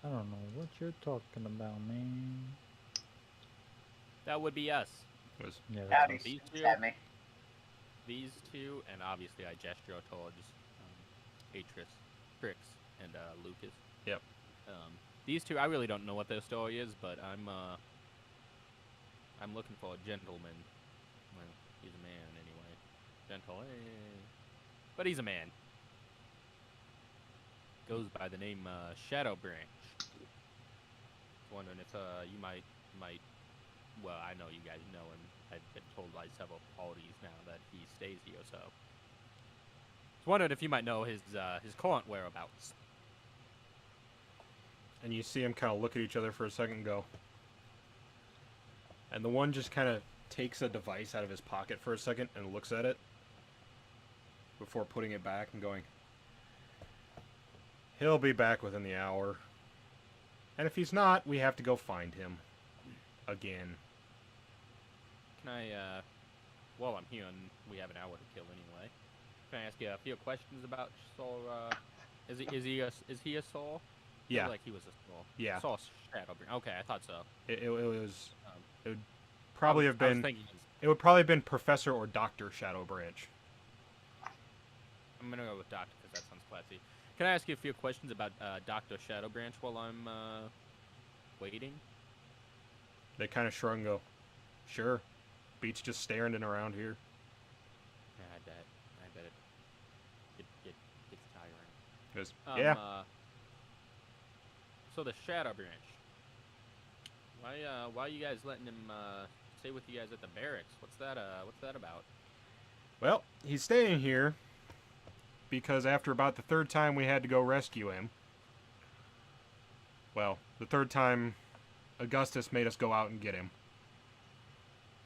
I don't know what you're talking about, man. That would be us. Was Yeah, Howdy. that's us. These two, At me. these 2, and obviously I gesture towards Atris, Trix, and Lucas. Yep. These 2, I really don't know what their story is, but I'm looking for a gentleman. Well, he's a man anyway. Gentle, but he's a man. Goes by the name Shadowbranch. Wondering if you might. Well, I know you guys know him. I've been told by several parties now that he stays here, so. Just wondering if you might know his current whereabouts. and you see him kind of look at each other for a second and go. And the one just kind of takes a device out of his pocket for a second and looks at it before putting it back and going, "He'll be back within the hour. And if he's not, we have to go find him. Again." Can I, while I'm here and we have an hour to kill anyway, can I ask you a few questions about Saul? Is he a Saul? I Yeah. feel like he was a Saul. Yeah. Saul Shadowbranch. Okay, I thought so. It was... Um, It would probably have I was been... thinking, It would probably have been Professor or Dr. Shadowbranch. I'm gonna go with Doctor because that sounds classy. Can I ask you a few questions about Dr. Shadowbranch while I'm waiting? They kind of shrug and go, "Sure. Beats just staring in around here." Yeah, I bet it gets tiring. Goes, "Yeah." So the Shadowbranch. Why are you guys letting him stay with you guys at the barracks? What's that about? Well, he's staying here because after about the 3rd time we had to go rescue him, well, the 3rd time Augustus made us go out and get him.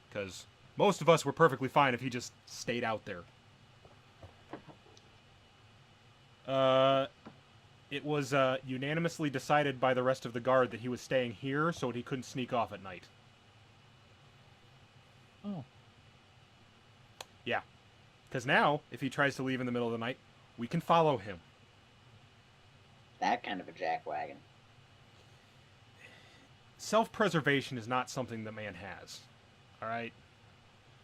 Because most of us were perfectly fine if he just stayed out there. It was unanimously decided by the rest of the guard that he was staying here so he couldn't sneak off at night. Oh, Yeah. Because now, if he tries to leave in the middle of the night, we can follow him. That kind of a jackwagon. self-preservation is not something that man has. All right?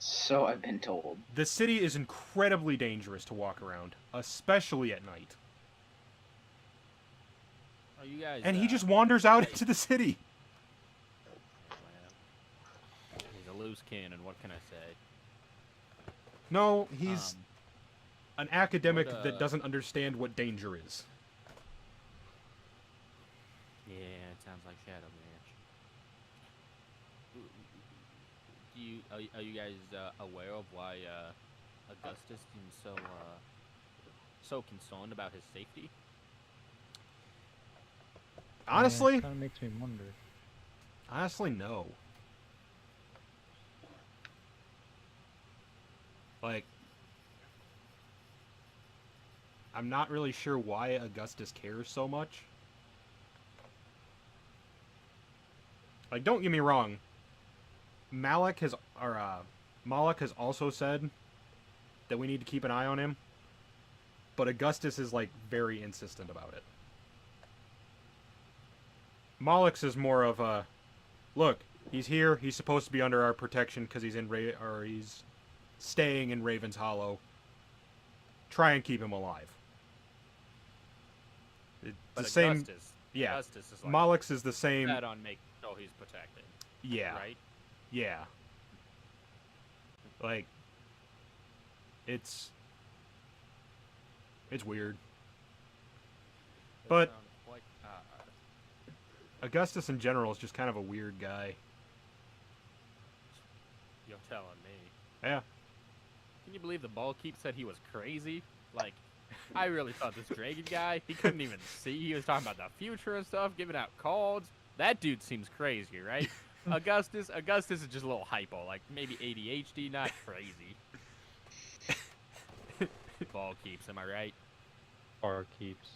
So I've been told. The city is incredibly dangerous to walk around, especially at night. Are you guys? And he just wanders out hey. into the city. Well, he's a loose cannon. What can I say? No, he's an academic what, that doesn't understand what danger is. Yeah, it sounds like Shadowbranch. Are you guys aware of why Augustus seems so concerned about his safety? Honestly, Kind of makes me wonder. honestly, no. Like, I'm not really sure why Augustus cares so much. Like, don't get me wrong. Moloch has also said that we need to keep an eye on him, but Augustus is like very insistent about it. Moloch's is more of a, look, he's here. He's supposed to be under our protection because he's he's staying in Raven's Hollow. Try and keep him alive. It's But the same. Augustus, Yeah, Augustus is like Moloch's is the same. set on making sure he's protected. Yeah, Right. yeah. Like, it's weird. That But- sounds quite odd. Augustus in general is just kind of a weird guy. You're telling me. Yeah. Can you believe the ball keep said he was crazy? Like, I really thought this dragon guy, he couldn't even see. He was talking about the future and stuff, giving out cards. That dude seems crazy, right? Augustus is just a little hypo, like maybe ADHD, not crazy. Ball keeps, am I right? Bar keeps.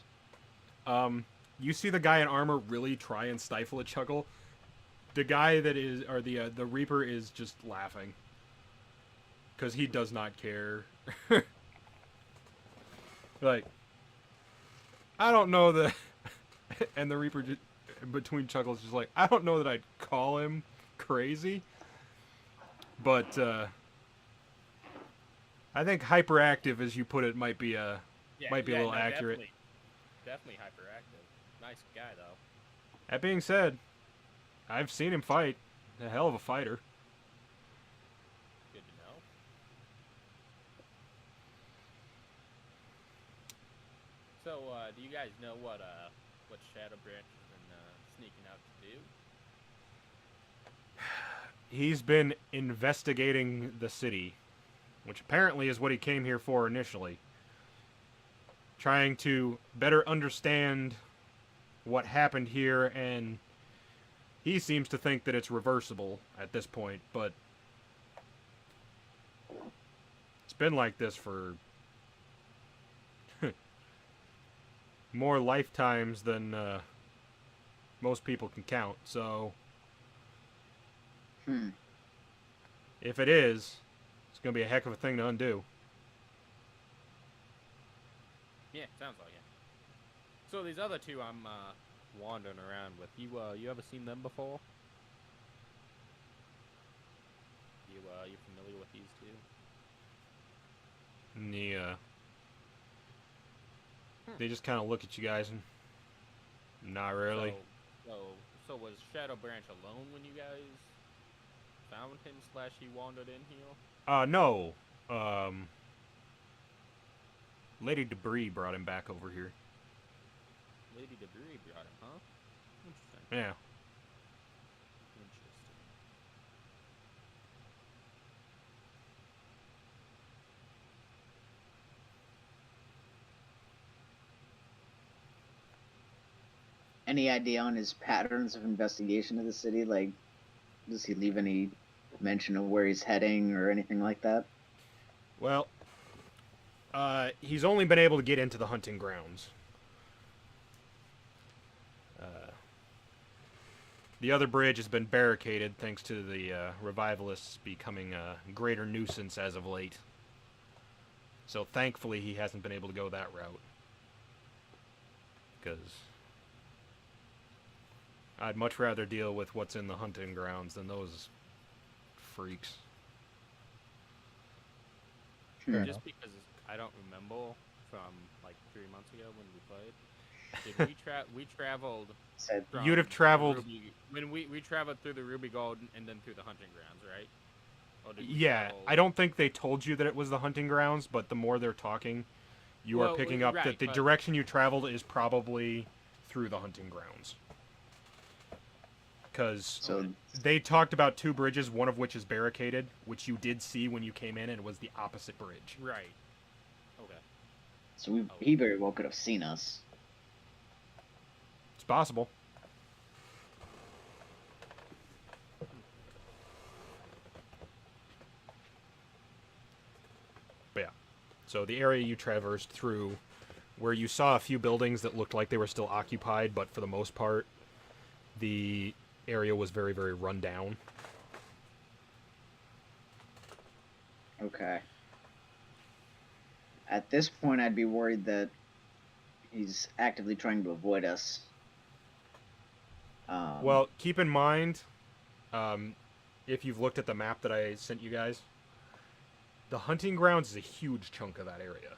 You see the guy in armor really try and stifle a chuckle. The guy that is, or the Reaper is just laughing. Because he does not care. Like, I don't know that... And the Reaper, just, between chuckles, just like, I don't know that I'd call him crazy. But, I think hyperactive, as you put it, might be a little accurate. Definitely hyperactive. Nice guy, though. That being said, I've seen him fight. A hell of a fighter. Good to know. So, do you guys know what Shadowbranch has been sneaking out to do? He's been investigating the city, which apparently is what he came here for initially. Trying to better understand what happened here, and he seems to think that it's reversible at this point, but it's been like this for more lifetimes than most people can count, so if it is, it's going to be a heck of a thing to undo. Yeah, sounds like it. So these other two I'm wandering around with, you ever seen them before? You familiar with these two? Yeah. They just kind of look at you guys and not really. So was Shadowbranch alone when you guys found him / he wandered in here? No. Lady Debris brought him back over here. Lady Debris brought him, huh? Interesting. Yeah. Interesting. Any idea on his patterns of investigation of the city? Like, does he leave any mention of where he's heading or anything like that? Well, he's only been able to get into the hunting grounds. The other bridge has been barricaded thanks to the revivalists becoming a greater nuisance as of late. So thankfully he hasn't been able to go that route. Because I'd much rather deal with what's in the hunting grounds than those freaks. Hmm. Fair Just enough. because I don't remember from like 3 months ago when we played. Did we traveled Said from You'd have the traveled. Ruby, when we traveled through the Ruby Gold and then through the hunting grounds, right? Or did we Yeah, travel... I don't think they told you that it was the hunting grounds, but the more they're talking, you are Well, picking up right, that the but- direction you traveled is probably through the hunting grounds. Because so. they talked about 2 bridges, one of which is barricaded, which you did see when you came in, and it was the opposite bridge. Right. Okay. So he very well could have seen us. It's possible. But yeah. So the area you traversed through, where you saw a few buildings that looked like they were still occupied, but for the most part, the area was very, very run down. Okay. At this point, I'd be worried that he's actively trying to avoid us. Well, keep in mind, if you've looked at the map that I sent you guys, the hunting grounds is a huge chunk of that area.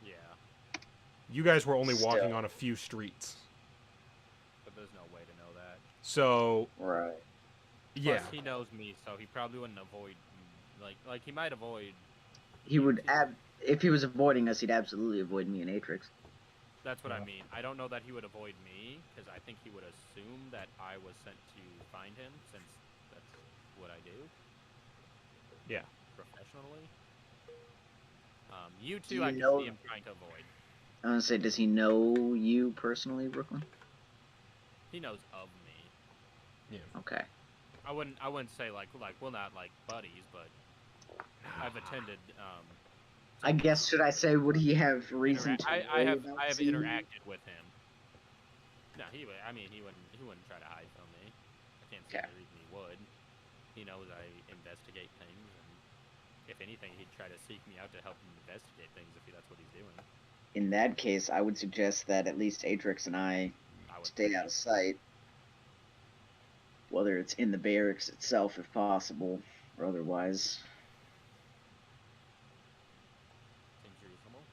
Yeah. You guys were only walking Still. on a few streets. But there's no way to know that. So, right. yeah. Plus, he knows me, so he probably wouldn't avoid... Like he might avoid... He would if he was avoiding us, he'd absolutely avoid me and Atrix. That's what I Yeah. mean. I don't know that he would avoid me, because I think he would assume that I was sent to find him, since that's what I do. Yeah. Professionally. You Do two, you I can know- see him trying to avoid. I want to say, does he know you personally, Brooklyn? He knows of me. Okay. I wouldn't say like we're not like buddies, but I've attended. I guess, should I say, would he have reason to I worry have about I have seeing you? interacted with him. No, he would. I mean, he wouldn't try to hide from me. I can't see Okay. any reason he would. He knows I investigate things, and if anything, he'd try to seek me out to help him investigate things if that's what he's doing. In that case, I would suggest that at least Atrix and I I would stay out of sight. Whether it's in the barracks itself, if possible, or otherwise. Seems reasonable.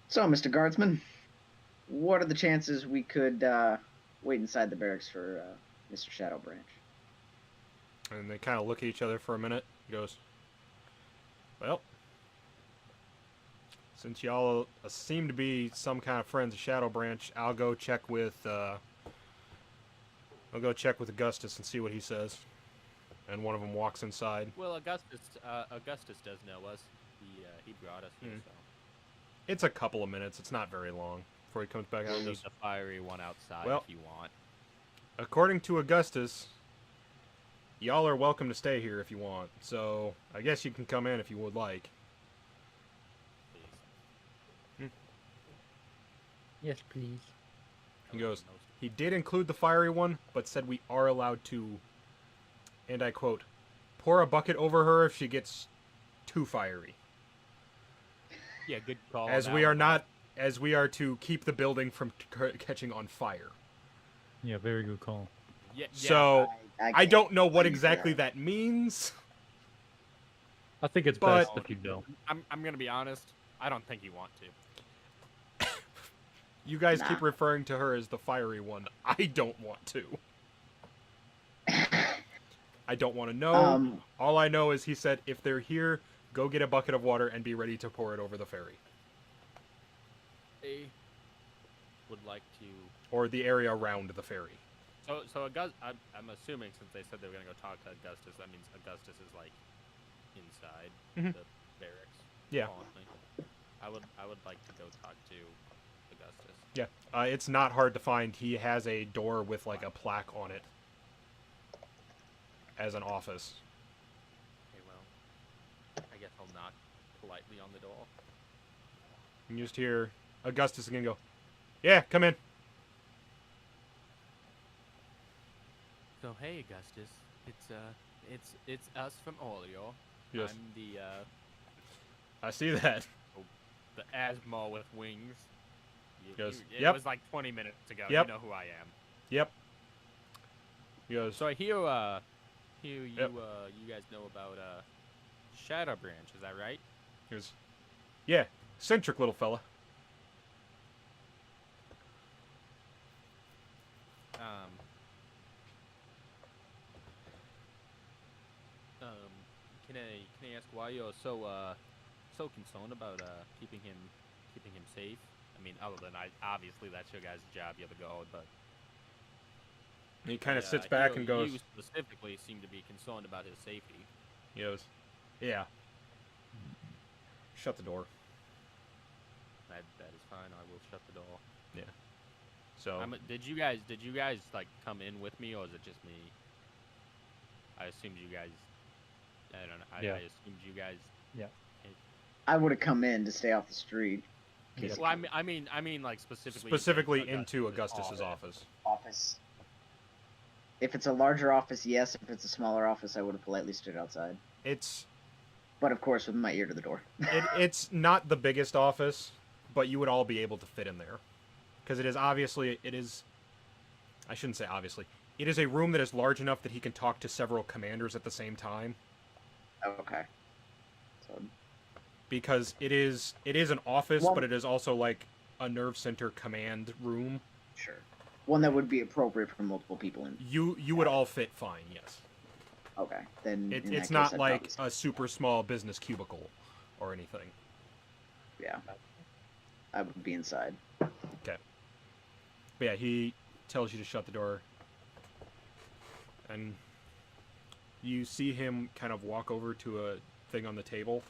So, Mr. Guardsman, what are the chances we could wait inside the barracks for Mr. Shadowbranch? And they kind of look at each other for a minute. He goes, well, since y'all seem to be some kind of friends of Shadowbranch, I'll go check with Augustus and see what he says. And one of them walks inside. Well, Augustus does know us. He brought us here, so It's a couple of minutes. It's not very long before he comes back out we'll and leave goes, the fiery one outside Well- if you want. according to Augustus, y'all are welcome to stay here if you want. So I guess you can come in if you would like. Please. Yes, please. He goes, he did include the fiery one, but said we are allowed to, and I quote, pour a bucket over her if she gets too fiery. Yeah, good call. As on we that are one. not, as we are to keep the building from catching on fire. Yeah, very good call. Yeah, So I can't don't know what believe exactly that means. I think it's But- best if you don't. I'm gonna be honest. I don't think you want to. You guys Nah. keep referring to her as the fiery one. I don't want to. I don't want to know. All I know is he said, if they're here, go get a bucket of water and be ready to pour it over the ferry. I would like to. Or the area around the ferry. So I'm assuming since they said they were gonna go talk to Augustus, that means Augustus is like inside Mhm. the barracks. Yeah. Currently. I would like to go talk to Augustus. Yeah. It's not hard to find. He has a door with like a plaque on it as an office. Okay, well, I guess I'll knock politely on the door. You just hear Augustus again go, yeah, come in. So hey, Augustus, it's us from Olio. Yes. I'm I see that. the Asmo with wings. He goes, It "Yep." was like 20 minutes ago. Yep. You know who I am. Yep. He goes, So I hear, you Yep. you guys know about Shadowbranch. Is that right? he goes, "Yeah, eccentric little fella." Um, can I ask why you're so concerned about keeping him safe? I mean, other than obviously that's your guys' job. You're the guard, but And he kind of I sits back hear and goes, You specifically seem to be concerned about his safety. he goes, "Yeah." Shut the door. That is fine. I will shut the door. Yeah. So Did you guys like come in with me, or is it just me? I assumed you guys. I don't know. Yeah. I assumed you guys. I would have come in to stay off the street. Yeah. Well, I mean, like specifically. into Augustus's office. Office. If it's a larger office, yes. If it's a smaller office, I would have politely stood outside. It's But of course, with my ear to the door. it's not the biggest office, but you would all be able to fit in there, because it is. I shouldn't say obviously. It is a room that is large enough that he can talk to several commanders at the same time. Okay. So, Because it is an office, Well- but it is also like a nerve center command room. sure. One that would be appropriate for multiple people in. You would all fit fine, yes. Okay. Then in that It's case, not I'd like probably- a super small business cubicle or anything. Yeah. I would be inside. Okay. But yeah, he tells you to shut the door. And you see him kind of walk over to a thing on the table.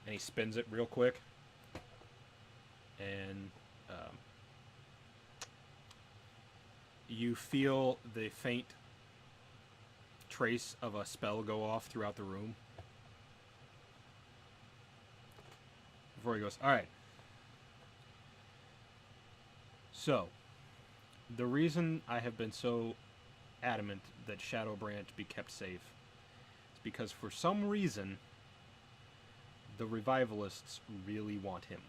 And he spins it real quick. And you feel the faint trace of a spell go off throughout the room. Before he goes, "All right. So, the reason I have been so adamant that Shadowbranch be kept safe is because for some reason the revivalists really want him.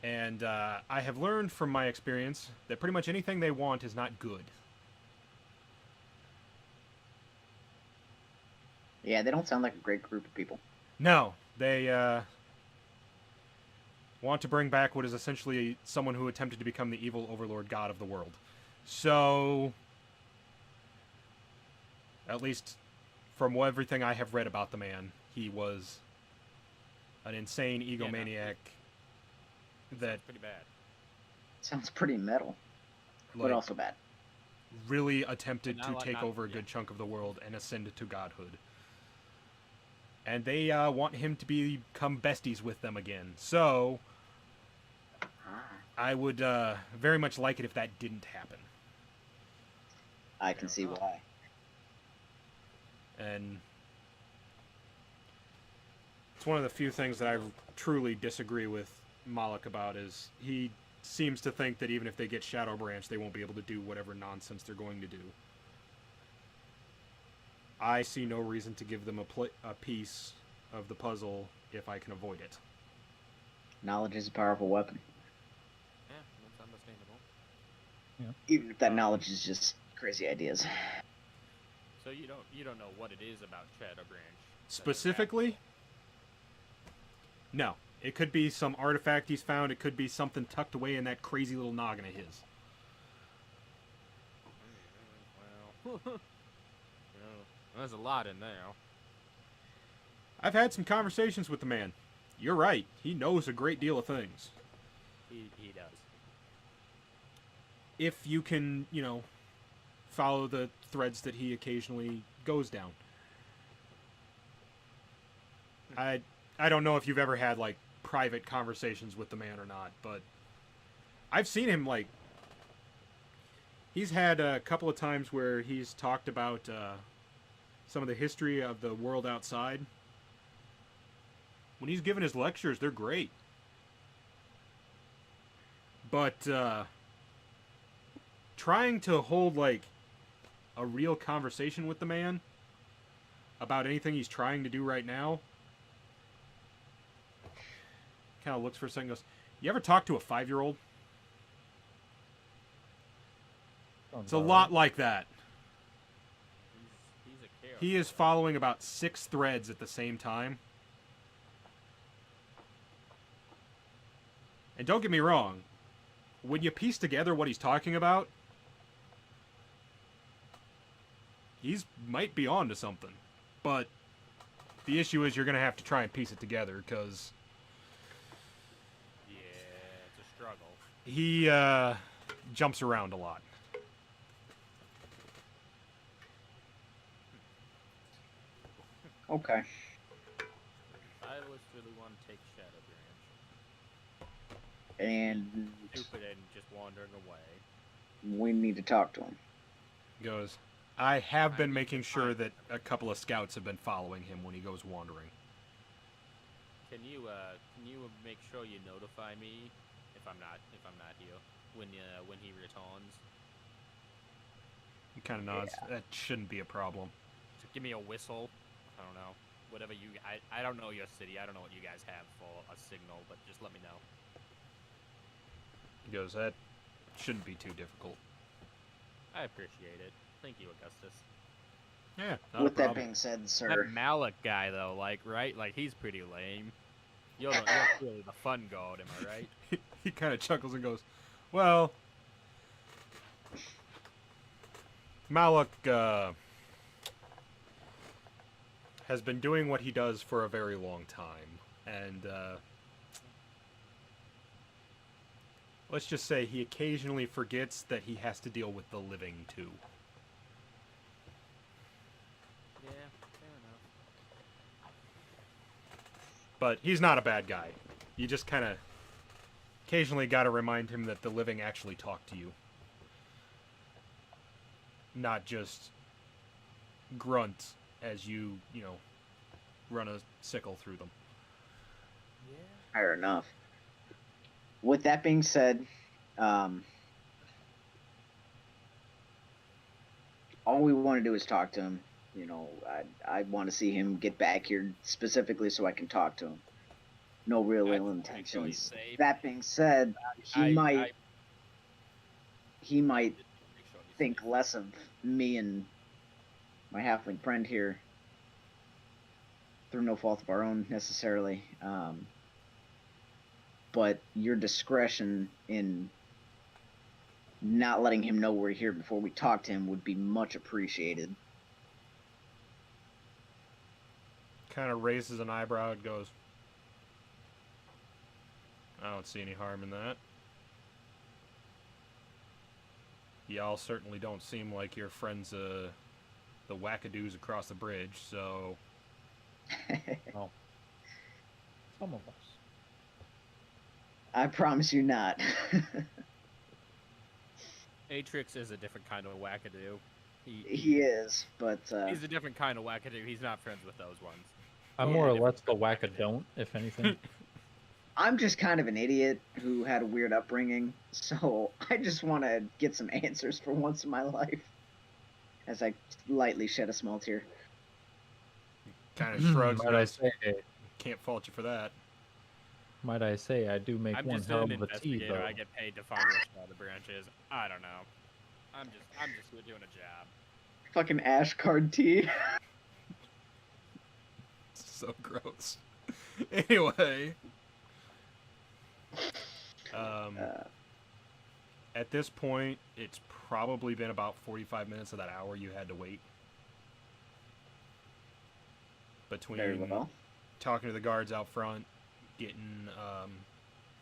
And I have learned from my experience that pretty much anything they want is not good. Yeah, they don't sound like a great group of people. No, they want to bring back what is essentially someone who attempted to become the evil overlord god of the world. So, at least from everything I have read about the man, he was an insane egomaniac that Pretty bad. Sounds pretty metal, but like, also bad. really attempted Not to like- take not- over a yeah. good chunk of the world and ascend to godhood. And they want him to become besties with them again. So, I would very much like it if that didn't happen. I can see why. And it's one of the few things that I truly disagree with Moloch about is he seems to think that even if they get Shadowbranch, they won't be able to do whatever nonsense they're going to do. I see no reason to give them a piece of the puzzle if I can avoid it. Knowledge is a powerful weapon, Yeah, that's understandable. even if that knowledge is just crazy ideas. So you don't know what it is about Shadowbranch. Specifically, no. It could be some artifact he's found. It could be something tucked away in that crazy little noggin of his. Well, there's a lot in there. I've had some conversations with the man. You're right. He knows a great deal of things. He does. If you can, follow the threads that he occasionally goes down. I don't know if you've ever had, like, private conversations with the man or not, but I've seen him, like, he's had a couple of times where he's talked about some of the history of the world outside. When he's given his lectures, they're great. But trying to hold, like, a real conversation with the man about anything he's trying to do right now, kind of looks for a second and goes, you ever talk to a 5-year-old? It's a lot like that. He's a character. He is following about 6 threads at the same time. And don't get me wrong, when you piece together what he's talking about, he's might be on to something. But the issue is you're going to have to try and piece it together, because Yeah, it's a struggle. he jumps around a lot. Okay. Silas really want to take Shadowbranch. And Stupid and just wandering away. we need to talk to him. He goes, I have been making sure that a couple of scouts have been following him when he goes wandering. Can you make sure you notify me if I'm not here when he returns? He kind of nods. Yeah. That shouldn't be a problem. So give me a whistle. I don't know. Whatever you I don't know your city. I don't know what you guys have for a signal, but just let me know. He goes, that shouldn't be too difficult. I appreciate it. Thank you, Augustus. Yeah, not With a that problem. being said, That sir, Malik guy though, right? Like he's pretty lame. You're really the fun god, am I right? He kind of chuckles and goes, well, Malak has been doing what he does for a very long time, and let's just say he occasionally forgets that he has to deal with the living too. Yeah, fair enough. But he's not a bad guy. You just kind of occasionally got to remind him that the living actually talk to you. Not just grunt as you run a sickle through them. fair enough. With that being said, all we want to do is talk to him. You know, I want to see him get back here specifically so I can talk to him. No real I ill just wanna make sure he's intentions. safe. That being said, he might Make sure he's think safe. less of me and my halfling friend here through no fault of our own necessarily. But your discretion in not letting him know we're here before we talk to him would be much appreciated. Kind of raises an eyebrow and goes, I don't see any harm in that. Y'all certainly don't seem like your friends, the wackadoos across the bridge, so Oh. Some of us. I promise you not. Atrix is a different kind of wackadoo. He is, but He's a different kind of wackadoo. He's not friends with those ones. I'm Yeah, more or different less the kind of wackadoo. whack-a-don't, if anything. I'm just kind of an idiot who had a weird upbringing, so I just want to get some answers for once in my life. As I lightly shed a small tear. kind of shrugs and Might I goes, say, can't fault you for that. I do make I'm one just hell an of a tea, investigator. though. I get paid to find where Shadowbranch is. I don't know. I'm just doing a job. Fucking ash card tea. So gross. Anyway, at this point, it's probably been about 45 minutes of that hour you had to wait. Very Between well. talking to the guards out front, getting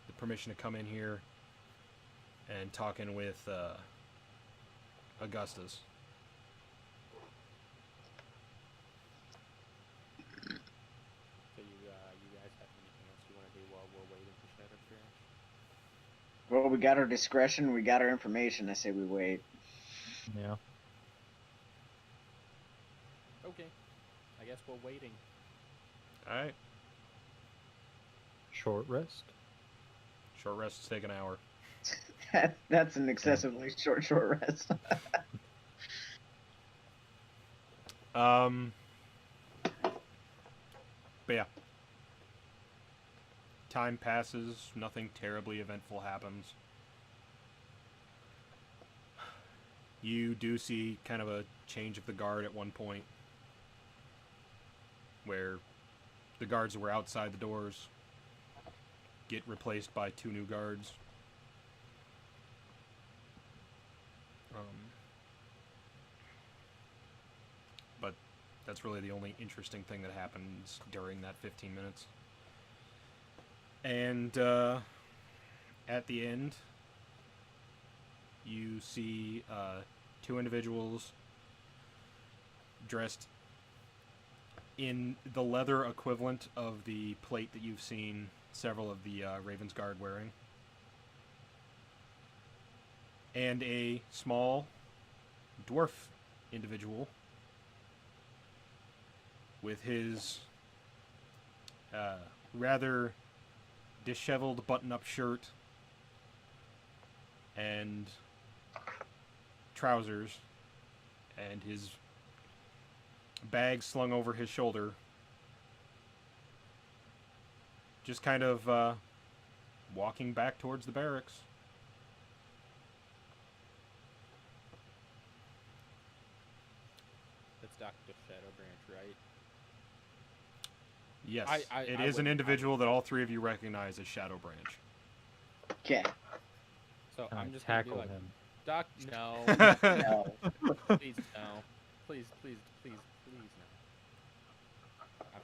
the permission to come in here, and talking with Augustus. So you guys have anything else you want to do while we're waiting for Shadowbranch? Well, we got our discretion, we got our information. I say we wait. Yeah. Okay. I guess we're waiting. Alright, Short rest. short rest take an hour. That's an excessively short rest. But yeah. time passes, nothing terribly eventful happens. You do see kind of a change of the guard at one point, where the guards that were outside the doors get replaced by 2 new guards. But that's really the only interesting thing that happens during that 15 minutes. And at the end, you see 2 individuals dressed in the leather equivalent of the plate that you've seen several of the Raven's Guard wearing. And a small dwarf individual with his rather disheveled button-up shirt and trousers and his bag slung over his shoulder, just kind of walking back towards the barracks. That's Dr. Shadowbranch, right? Yes, I it is an individual that all 3 of you recognize as Shadowbranch. Okay. So Can I I'm just gonna be tackle like, him? Doc, no, No. please no, please no.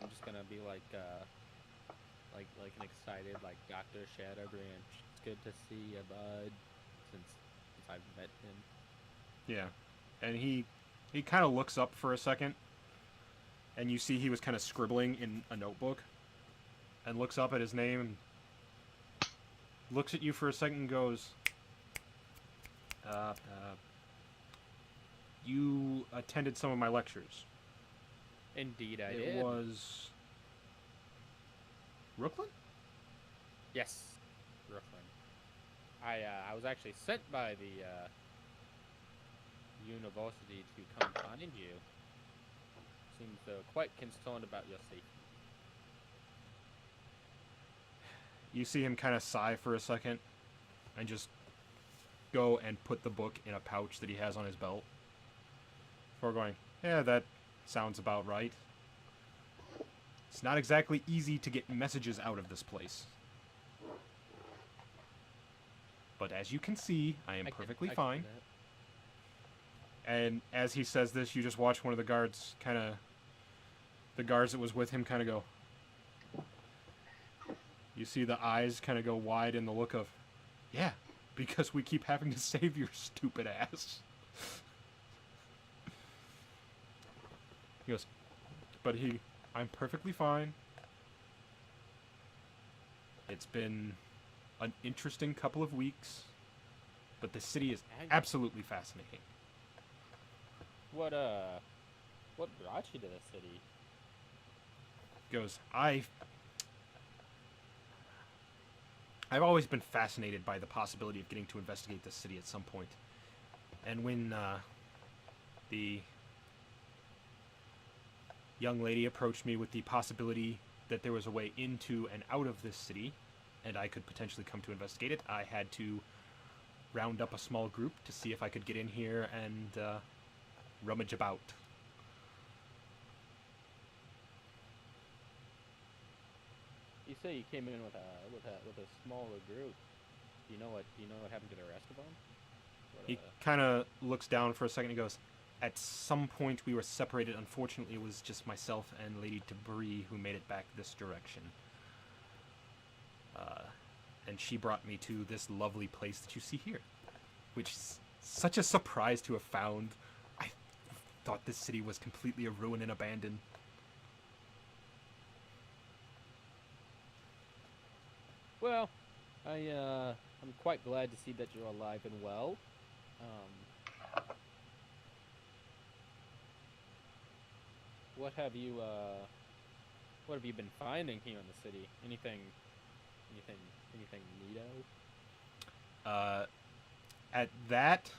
I'm just gonna be like an excited like Dr. Shadowbranch. It's good to see you, bud. Since I've met him. Yeah, and he kind of looks up for a second, and you see he was kind of scribbling in a notebook, and looks up at his name and looks at you for a second and goes, you attended some of my lectures. Indeed, I It did. was Brooklyn? Yes, Brooklyn. I was actually sent by the university to come find you. Seems quite concerned about your safety. You see him kind of sigh for a second and just go and put the book in a pouch that he has on his belt. Before going, yeah, that sounds about right. It's not exactly easy to get messages out of this place. But as you can see, I am perfectly fine. And as he says this, you just watch one of the guards the guards that was with him kind of go. You see the eyes kind of go wide in the look of, yeah, because we keep having to save your stupid ass. He goes, but I'm perfectly fine. It's been an interesting couple of weeks, but the city is absolutely fascinating. What brought you to the city? He goes, I've always been fascinated by the possibility of getting to investigate this city at some point. And when the young lady approached me with the possibility that there was a way into and out of this city, and I could potentially come to investigate it, I had to round up a small group to see if I could get in here and rummage about. You say you came in with a smaller group. Do you know what happened to the rest of them? He kind of looks down for a second and goes, at some point we were separated. Unfortunately, it was just myself and Lady Debris who made it back this direction. And she brought me to this lovely place that you see here, which is such a surprise to have found. I thought this city was completely a ruin and abandoned. Well, I'm quite glad to see that you're alive and well. What have you been finding here in the city? Anything neato? At that,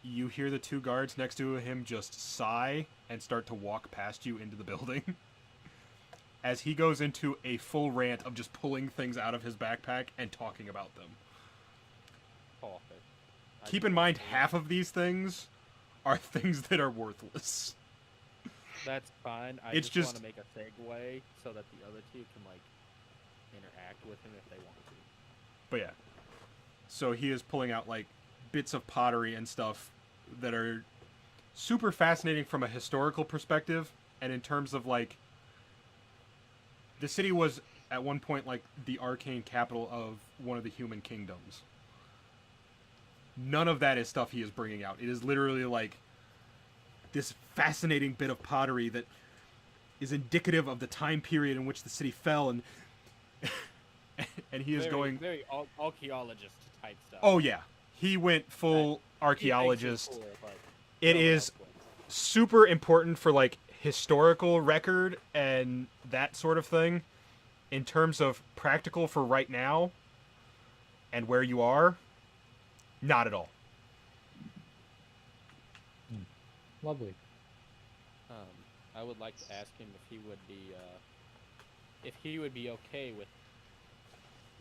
you hear the 2 guards next to him just sigh and start to walk past you into the building. as he goes into a full rant of just pulling things out of his backpack and talking about them. Perfect. Keep in mind, half of these things are things that are worthless. That's fine. I It's just want just- to make a segue so that the other two can like interact with him if they want to. But yeah. So he is pulling out like bits of pottery and stuff that are super fascinating from a historical perspective, and in terms of like the city was at one point like the arcane capital of one of the human kingdoms. None of that is stuff he is bringing out. It is literally like this fascinating bit of pottery that is indicative of the time period in which the city fell, and and he is going very archaeologist type stuff. oh yeah, he went full archaeologist. He thinks it's cool, but It no one is else would. super important for like historical record and that sort of thing. In terms of practical for right now and where you are, not at all. Lovely. I would like to ask him if he would be okay with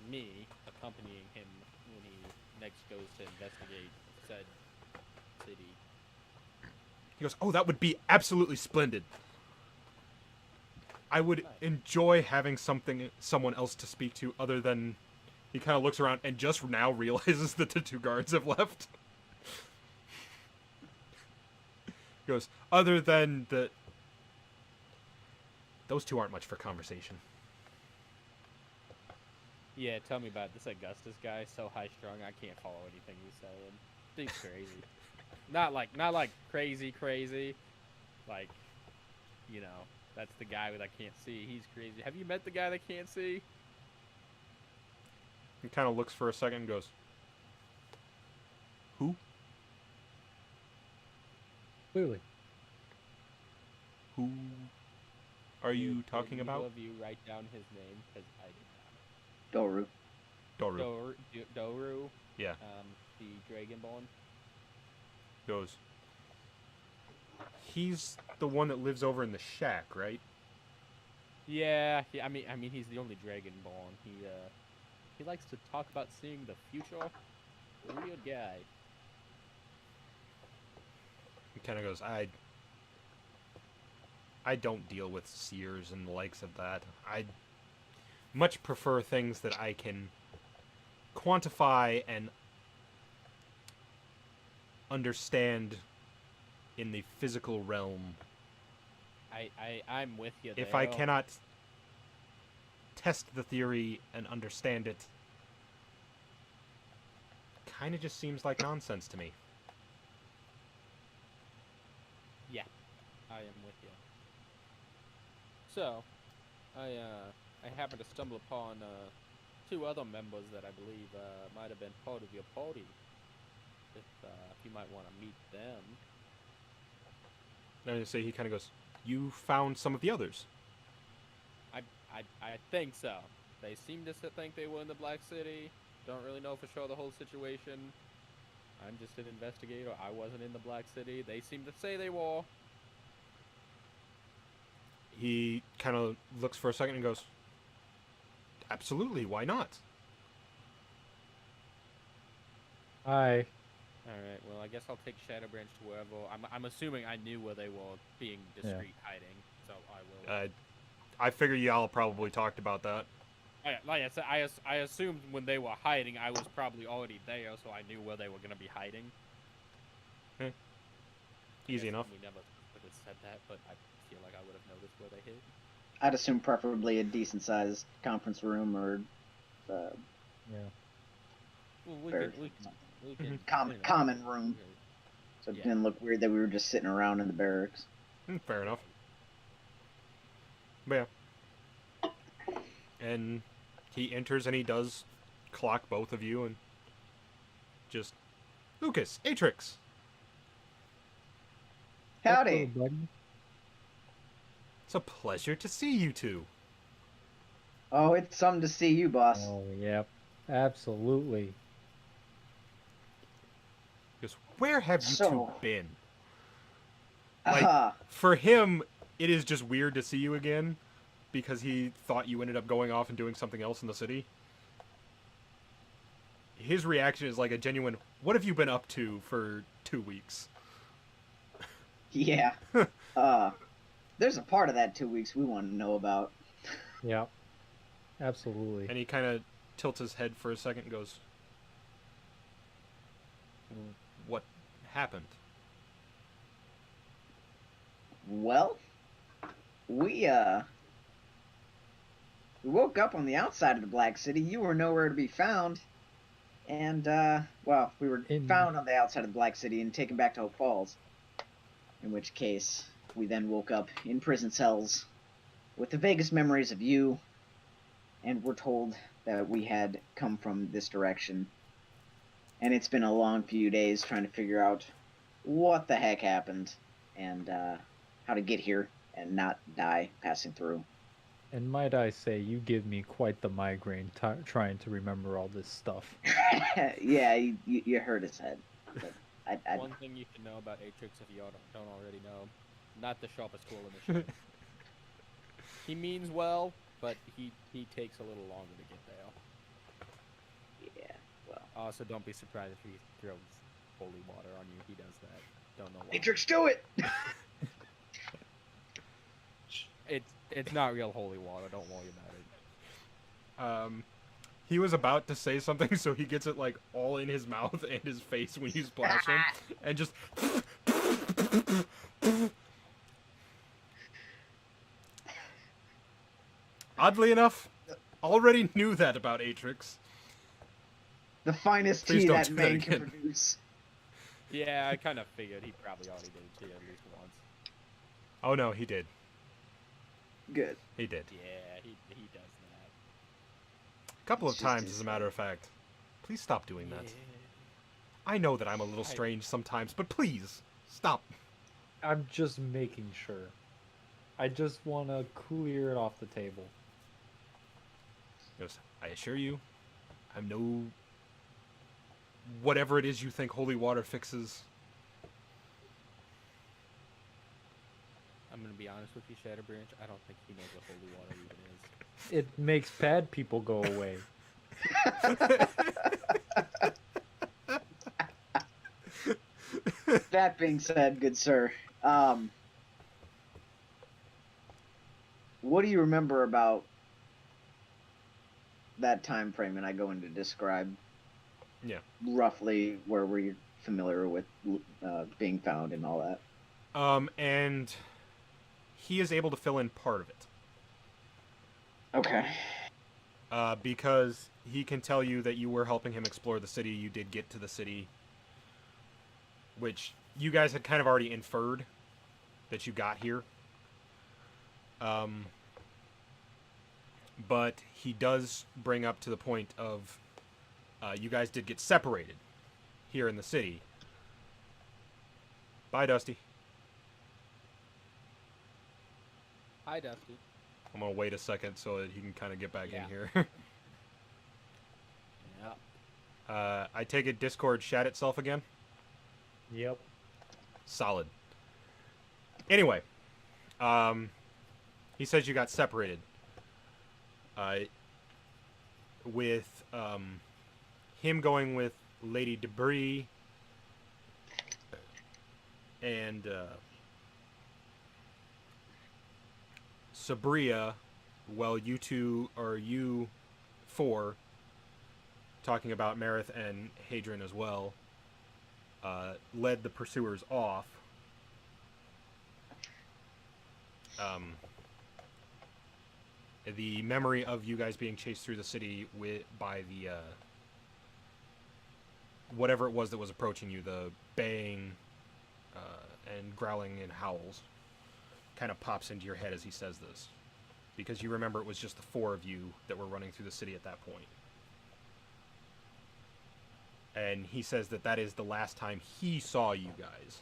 me accompanying him when he next goes to investigate said city. He goes, "Oh, that would be absolutely splendid. I would Nice. enjoy having someone else to speak to other than." He kind of looks around and just now realizes that the two guards have left. He goes, "Other than the those two aren't much for conversation." Yeah, tell me about it. This Augustus guy, so high strung, I can't follow anything he's saying. Dude's crazy. not like crazy. Like, you know, that's the guy that I can't see. He's crazy. Have you met the guy that can't see? He kind of looks for a second and goes, "Who? Clearly. Who are you Did talking either about?" of you write down his name? Because I did Doru. Doru not. Doru, Yeah. the Dragonborn. Goes, "He's the one that lives over in the shack, right?" Yeah, I mean, he's the only Dragonborn. He likes to talk about seeing the future. Weird guy. He kind of goes, I don't deal with seers and the likes of that. I much prefer things that I can quantify and understand in the physical realm. I'm with you there. If I cannot test the theory and understand it, kind of just seems like nonsense to me. Yeah, I am with you. So, I happened to stumble upon two other members that I believe might have been part of your party. If you might want to meet them. And I say he kind of goes, "You found some of the others." I think so. They seem to think they were in the Black City. Don't really know for sure the whole situation. I'm just an investigator. I wasn't in the Black City. They seem to say they were. He kind of looks for a second and goes, "Absolutely, why not?" Hi. Alright, well, I guess I'll take Shadowbranch to wherever. I'm assuming I knew where they were being discreet hiding, so I will. I figure y'all probably talked about that. Like I said, I assumed when they were hiding, I was probably already there, so I knew where they were going to be hiding. Easy enough. We never would have said that, but I feel like I would have noticed where they hid. I'd assume preferably a decent-sized conference room or Yeah. Well, Fair. we can common room. So it Yeah. didn't look weird that we were just sitting around in the barracks. Fair enough. But yeah. And he enters and he does clock both of you and just, "Lucas, Atrix." Howdy. Hello, buddy. It's a pleasure to see you two. Oh, it's something to see you, boss. Oh, yep. Absolutely. He goes, "Where have you So- two been?" Like, Ah, for him, it is just weird to see you again. because he thought you ended up going off and doing something else in the city. His reaction is like a genuine, what have you been up to for 2 weeks? Yeah. There's a part of that 2 weeks we want to know about. Yeah. Absolutely. And he kind of tilts his head for a second and goes, what happened? Well, we woke up on the outside of the Black City. You were nowhere to be found. And, well, we were found on the outside of the Black City and taken back to Hope Falls. In which case, we then woke up in prison cells with the vaguest memories of you, and were told that we had come from this direction. And it's been a long few days trying to figure out what the heck happened, and how to get here and not die passing through. And might I say, you give me quite the migraine trying to remember all this stuff. Yeah, you hurt his head. But One thing you can know about Atrix, if you don't already know, not the sharpest tool in the shed. He means well, but he takes a little longer to get there. Yeah, well. Also, don't be surprised if he throws holy water on you. He does that. Don't know why. Matrix, do it! It's not real holy water. Don't worry about it. He was about to say something, so he gets it like all in his mouth and his face when you splash him, and just. Oddly enough, already knew that about Atrix. The finest Please tea don't that do man that can again. produce. Yeah, I kind of figured he probably already did it to you at least once. Oh no, he did. Good. He did. Yeah, he does that. A couple of It's just times, his as a matter of fact. Please stop doing that. Yeah. I know that I'm a little strange sometimes, but please, stop. I'm just making sure. I just want to clear it off the table. Yes, I assure you, I'm no... whatever it is you think holy water fixes. I'm gonna be honest with you, Shadowbranch. I don't think he knows what holy water even is. It makes bad people go away. That being said, good sir, what do you remember about that time frame? And I go into describe roughly where we're familiar with being found and all that. And he is able to fill in part of it. Okay. Because he can tell you that you were helping him explore the city. You did get to the city, which you guys had kind of already inferred that you got here. But he does bring up to the point of you guys did get separated here in the city. Bye, Dusty. Hi, Dusty. I'm going to wait a second so that he can kind of get back in Yeah. here. Yeah. I take it Discord shat itself again? Yep. Solid. Anyway, he says you got separated. With him going with Lady Debris and Sabria, well, you two, or you four, talking about Marith and Hadron as well, led the pursuers off. The memory of you guys being chased through the city by the whatever it was that was approaching you, the baying and growling and howls, kind of pops into your head as he says this, because you remember it was just the four of you that were running through the city at that point. And he says that that is the last time he saw you guys,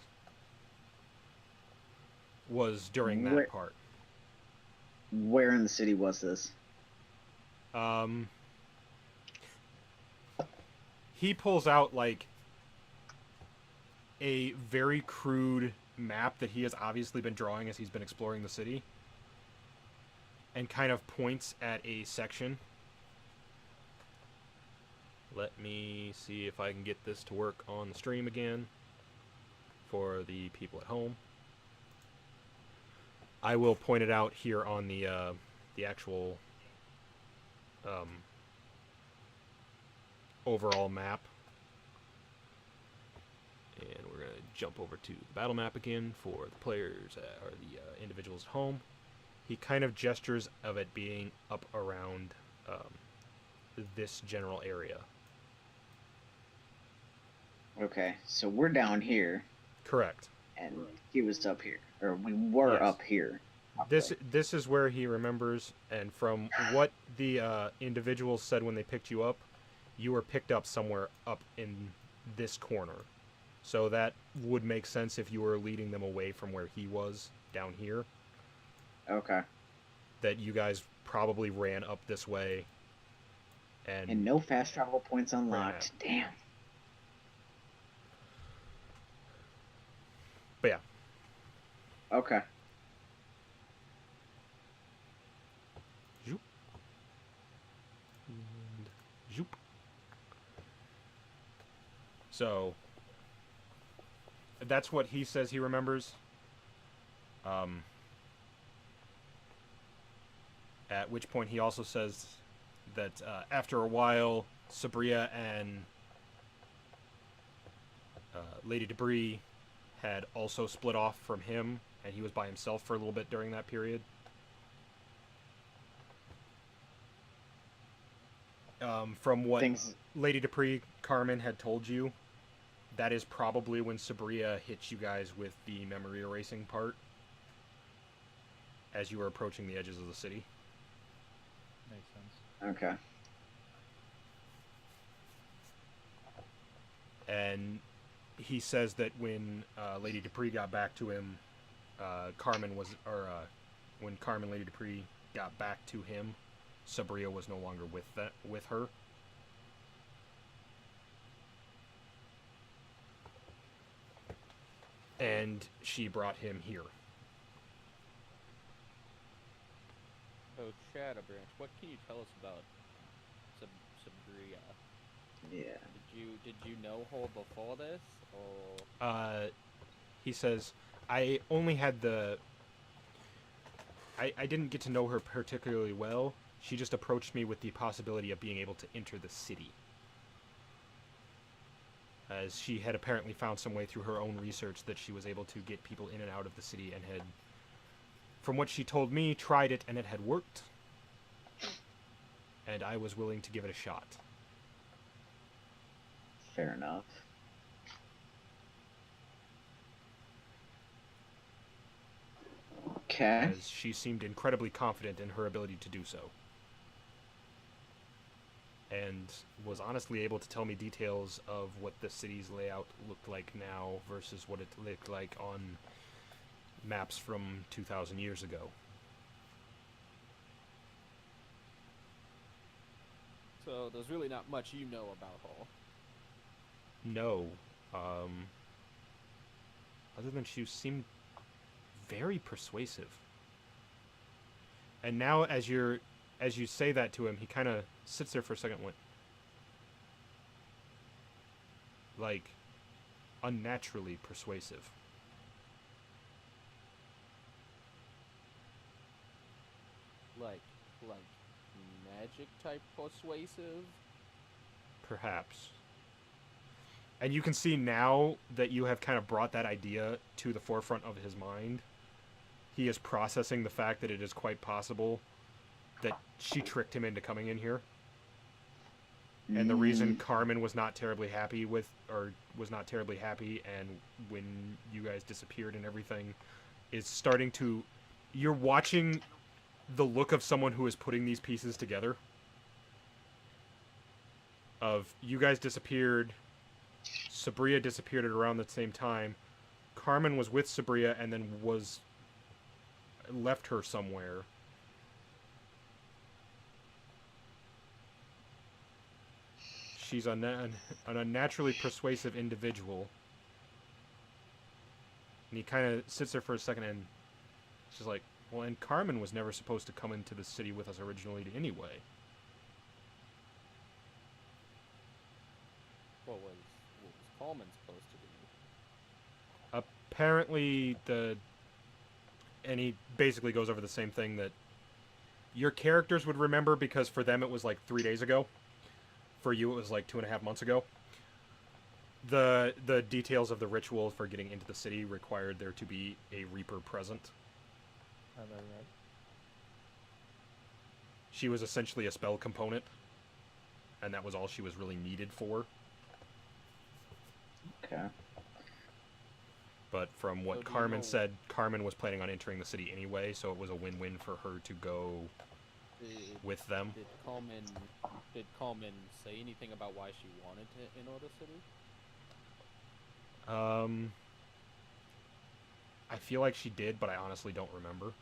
was during that part. Where in the city was this? He pulls out like a very crude map that he has obviously been drawing as he's been exploring the city. and kind of points at a section. Let me see if I can get this to work on the stream again for the people at home. I will point it out here on the actual overall map. And we're going to jump over to the battle map again for the players, or the individuals at home. He kind of gestures of it being up around this general area. Okay, so we're down here, Correct. and he was up here, or we were Yes. up here. This is where he remembers, and from what the individuals said when they picked you up, you were picked up somewhere up in this corner. So that would make sense if you were leading them away from where he was down here. Okay. That you guys probably ran up this way. And no fast travel points unlocked. Damn. But yeah. Okay. Zoop. And zoop. So that's what he says he remembers. At which point he also says that after a while, Sabria and Lady Debris had also split off from him, and he was by himself for a little bit during that period. From what Lady Dupree, Carmen had told you, that is probably when Sabria hit you guys with the memory erasing part as you were approaching the edges of the city. Makes sense. Okay. And he says that when Lady Dupree got back to him, when Carmen Lady Dupree got back to him, Sabria was no longer with her. And she brought him here. So, Shadowbranch, what can you tell us about Sabria? Yeah. Did you know her before this, or? He says, I only had I didn't get to know her particularly well. She just approached me with the possibility of being able to enter the city. As she had apparently found some way through her own research that she was able to get people in and out of the city, and had, from what she told me, tried it and it had worked. And I was willing to give it a shot. Fair enough. Okay. As she seemed incredibly confident in her ability to do so. And was honestly able to tell me details of what the city's layout looked like now versus what it looked like on maps from 2,000 years ago. So there's really not much you know about her. No. Other than she seemed very persuasive. And now as you say that to him, he kind of sits there for a second and went, like, unnaturally persuasive. Like magic type persuasive? Perhaps. And you can see now that you have kind of brought that idea to the forefront of his mind, he is processing the fact that it is quite possible that she tricked him into coming in here. And the reason Carmen was not terribly happy and when you guys disappeared and everything is starting to... You're watching the look of someone who is putting these pieces together. Of, you guys disappeared, Sabria disappeared at around the same time, Carmen was with Sabria and then left her somewhere. She's an unnaturally persuasive individual. And he kind of sits there for a second and she's like, Well, and Carmen was never supposed to come into the city with us originally anyway. What was Coleman supposed to do? Apparently, and he basically goes over the same thing that your characters would remember, because for them it was like 3 days ago. For you, it was like 2.5 months ago. The details of the ritual for getting into the city required there to be a Reaper present. Right. She was essentially a spell component, and that was all she was really needed for. Okay. But from what So do you Carmen know- said, Carmen was planning on entering the city anyway, so it was a win-win for her to go with them. Did Coleman say anything about why she wanted to enter the city? I feel like she did, but I honestly don't remember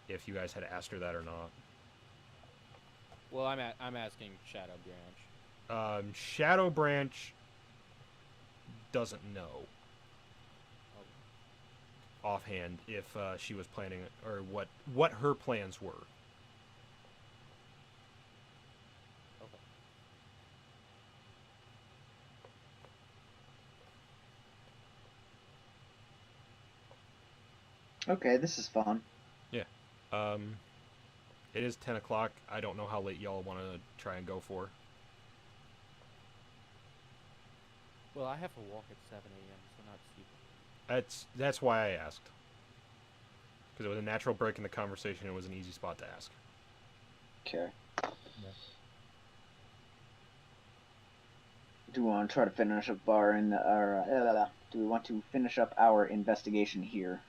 if you guys had asked her that or not. Well, I'm asking Shadowbranch. Shadowbranch doesn't know offhand if she was planning, or what her plans were. Okay. Okay, this is fun. It is 10 o'clock. I don't know how late y'all want to try and go for. Well, I have to walk at 7 a.m., so not super. That's why I asked. Because it was a natural break in the conversation. It was an easy spot to ask. Okay. Yeah. Do we want to try to finish up do we want to finish up our investigation here?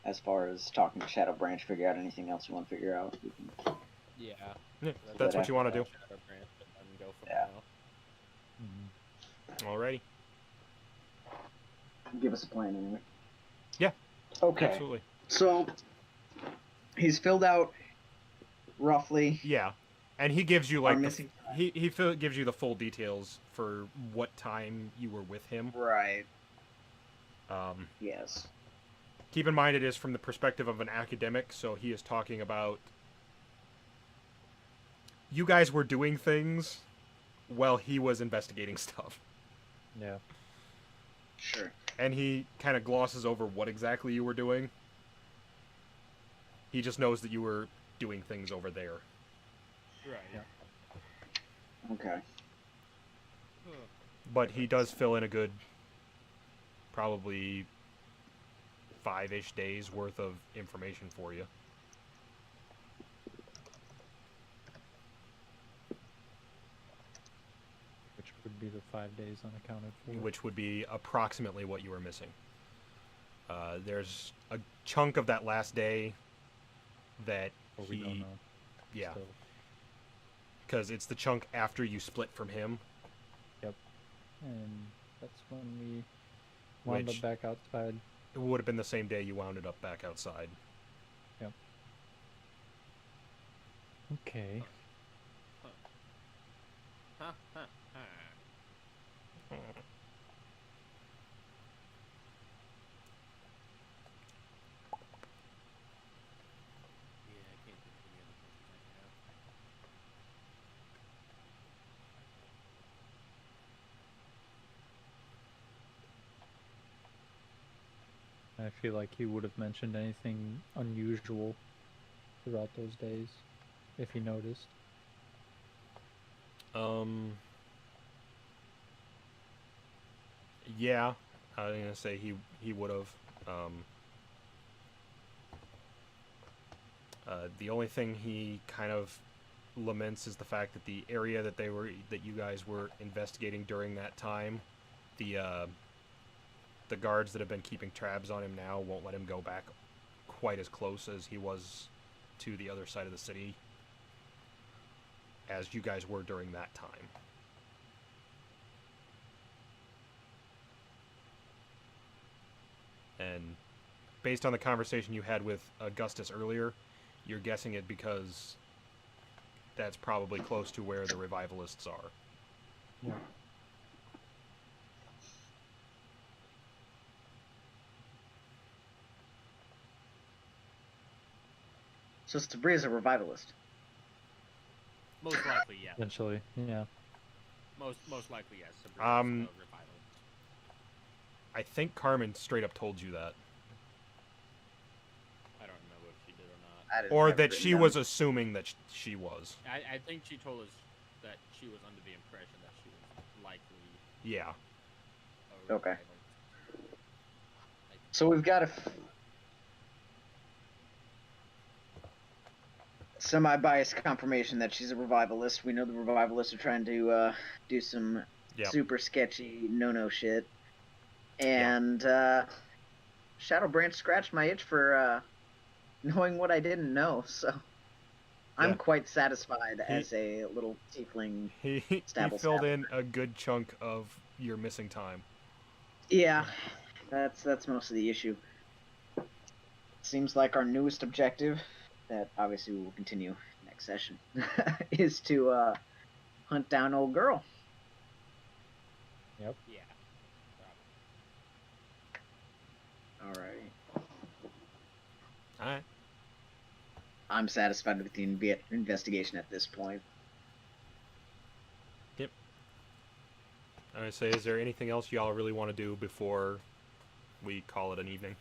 As far as talking to Shadowbranch, figure out anything else you want to figure out. We can... Yeah. Yeah, that's what you want to do. Shadowbranch and go from Yeah. now. Mm-hmm. Alrighty. Give us a plan anyway. Yeah. Okay. Absolutely. So he's filled out roughly. Yeah, and he gives you Our like missing time. he gives you the full details for what time you were with him. Right. Um, Yes. keep in mind it is from the perspective of an academic, so he is talking about you guys were doing things while he was investigating stuff. Yeah. Sure. And he kind of glosses over what exactly you were doing. He just knows that you were doing things over there. Right. Yeah. Okay. But he does fill in a good, probably 5-ish days worth of information for you. Which would be the 5 days unaccounted for. Which would be approximately what you were missing. There's a chunk of that last day that Or we don't know. yeah, Still. because it's the chunk after you split from him. And that's when we wound Which- up back outside. It would have been the same day you wound it up back outside. Okay. Huh, huh, huh. Yeah, I can't think of any other questions I have. I feel like he would have mentioned anything unusual throughout those days, if he noticed. Yeah, I was gonna say he would have. The only thing he kind of laments is the fact that the area that you guys were investigating during that time, the guards that have been keeping tabs on him now won't let him go back quite as close as he was to the other side of the city as you guys were during that time. And based on the conversation you had with Augustus earlier, you're guessing it because that's probably close to where the revivalists are. Yeah. So Sabria's a revivalist. Most likely, yeah. Eventually, yeah. Most likely, yes. Sabrina's a revival. I think Carmen straight up told you that. I don't remember if she did or not. I didn't Or have it that written she down. was assuming that she was. I think she told us that she was under the impression that she was likely Yeah. a Okay. revival. So we've got a semi-biased confirmation that she's a revivalist. We know the revivalists are trying to do some Yep. super sketchy no-no shit. And Shadowbranch scratched my itch for knowing what I didn't know, so I'm Yeah. quite satisfied as a little tiefling. He Stabble, filled stabble. in a good chunk of your missing time. Yeah, that's most of the issue. Seems like our newest objective, that obviously we will continue next session, is to hunt down old girl. Yep. Yeah. Alright. Alright. I'm satisfied with the investigation at this point. Yep. I would say, is there anything else y'all really want to do before we call it an evening?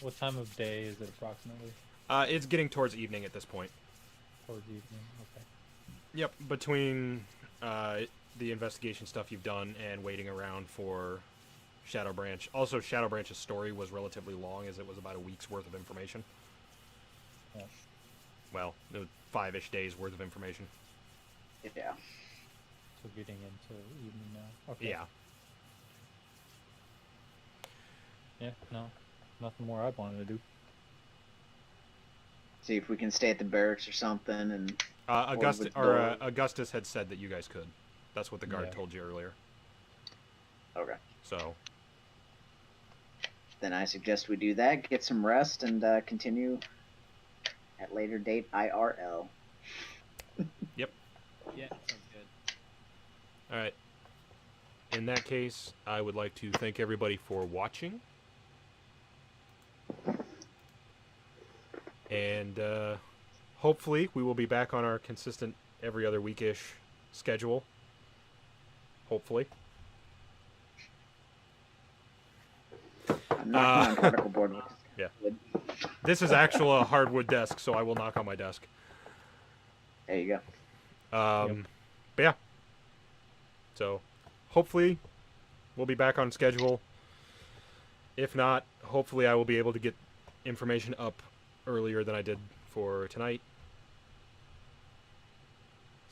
What time of day is it approximately? It's getting towards evening at this point. Towards evening. Okay. Yep, between the investigation stuff you've done and waiting around for Shadowbranch. Also, Shadowbranch's story was relatively long, as it was about a week's worth of information. Yeah. Well, it was 5-ish days worth of information. Yeah. So getting into evening now. Okay. Yeah. Yeah. No. Nothing more I wanted to do. See if we can stay at the barracks or something, and Augustus with Doru. Augustus had said that you guys could. That's what the guard Yeah. told you earlier. okay. So, Then I suggest we do that, get some rest, and continue at later date IRL. Yeah, sounds good. all right. In that case, I would like to thank everybody for watching. And hopefully we will be back on our consistent every other week-ish schedule. Hopefully. I'm knocking on particle board. Yeah. This is actual a hardwood desk, so I will knock on my desk. There you go. But yeah. So hopefully we'll be back on schedule. If not, hopefully I will be able to get information up earlier than I did for tonight.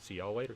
See y'all later.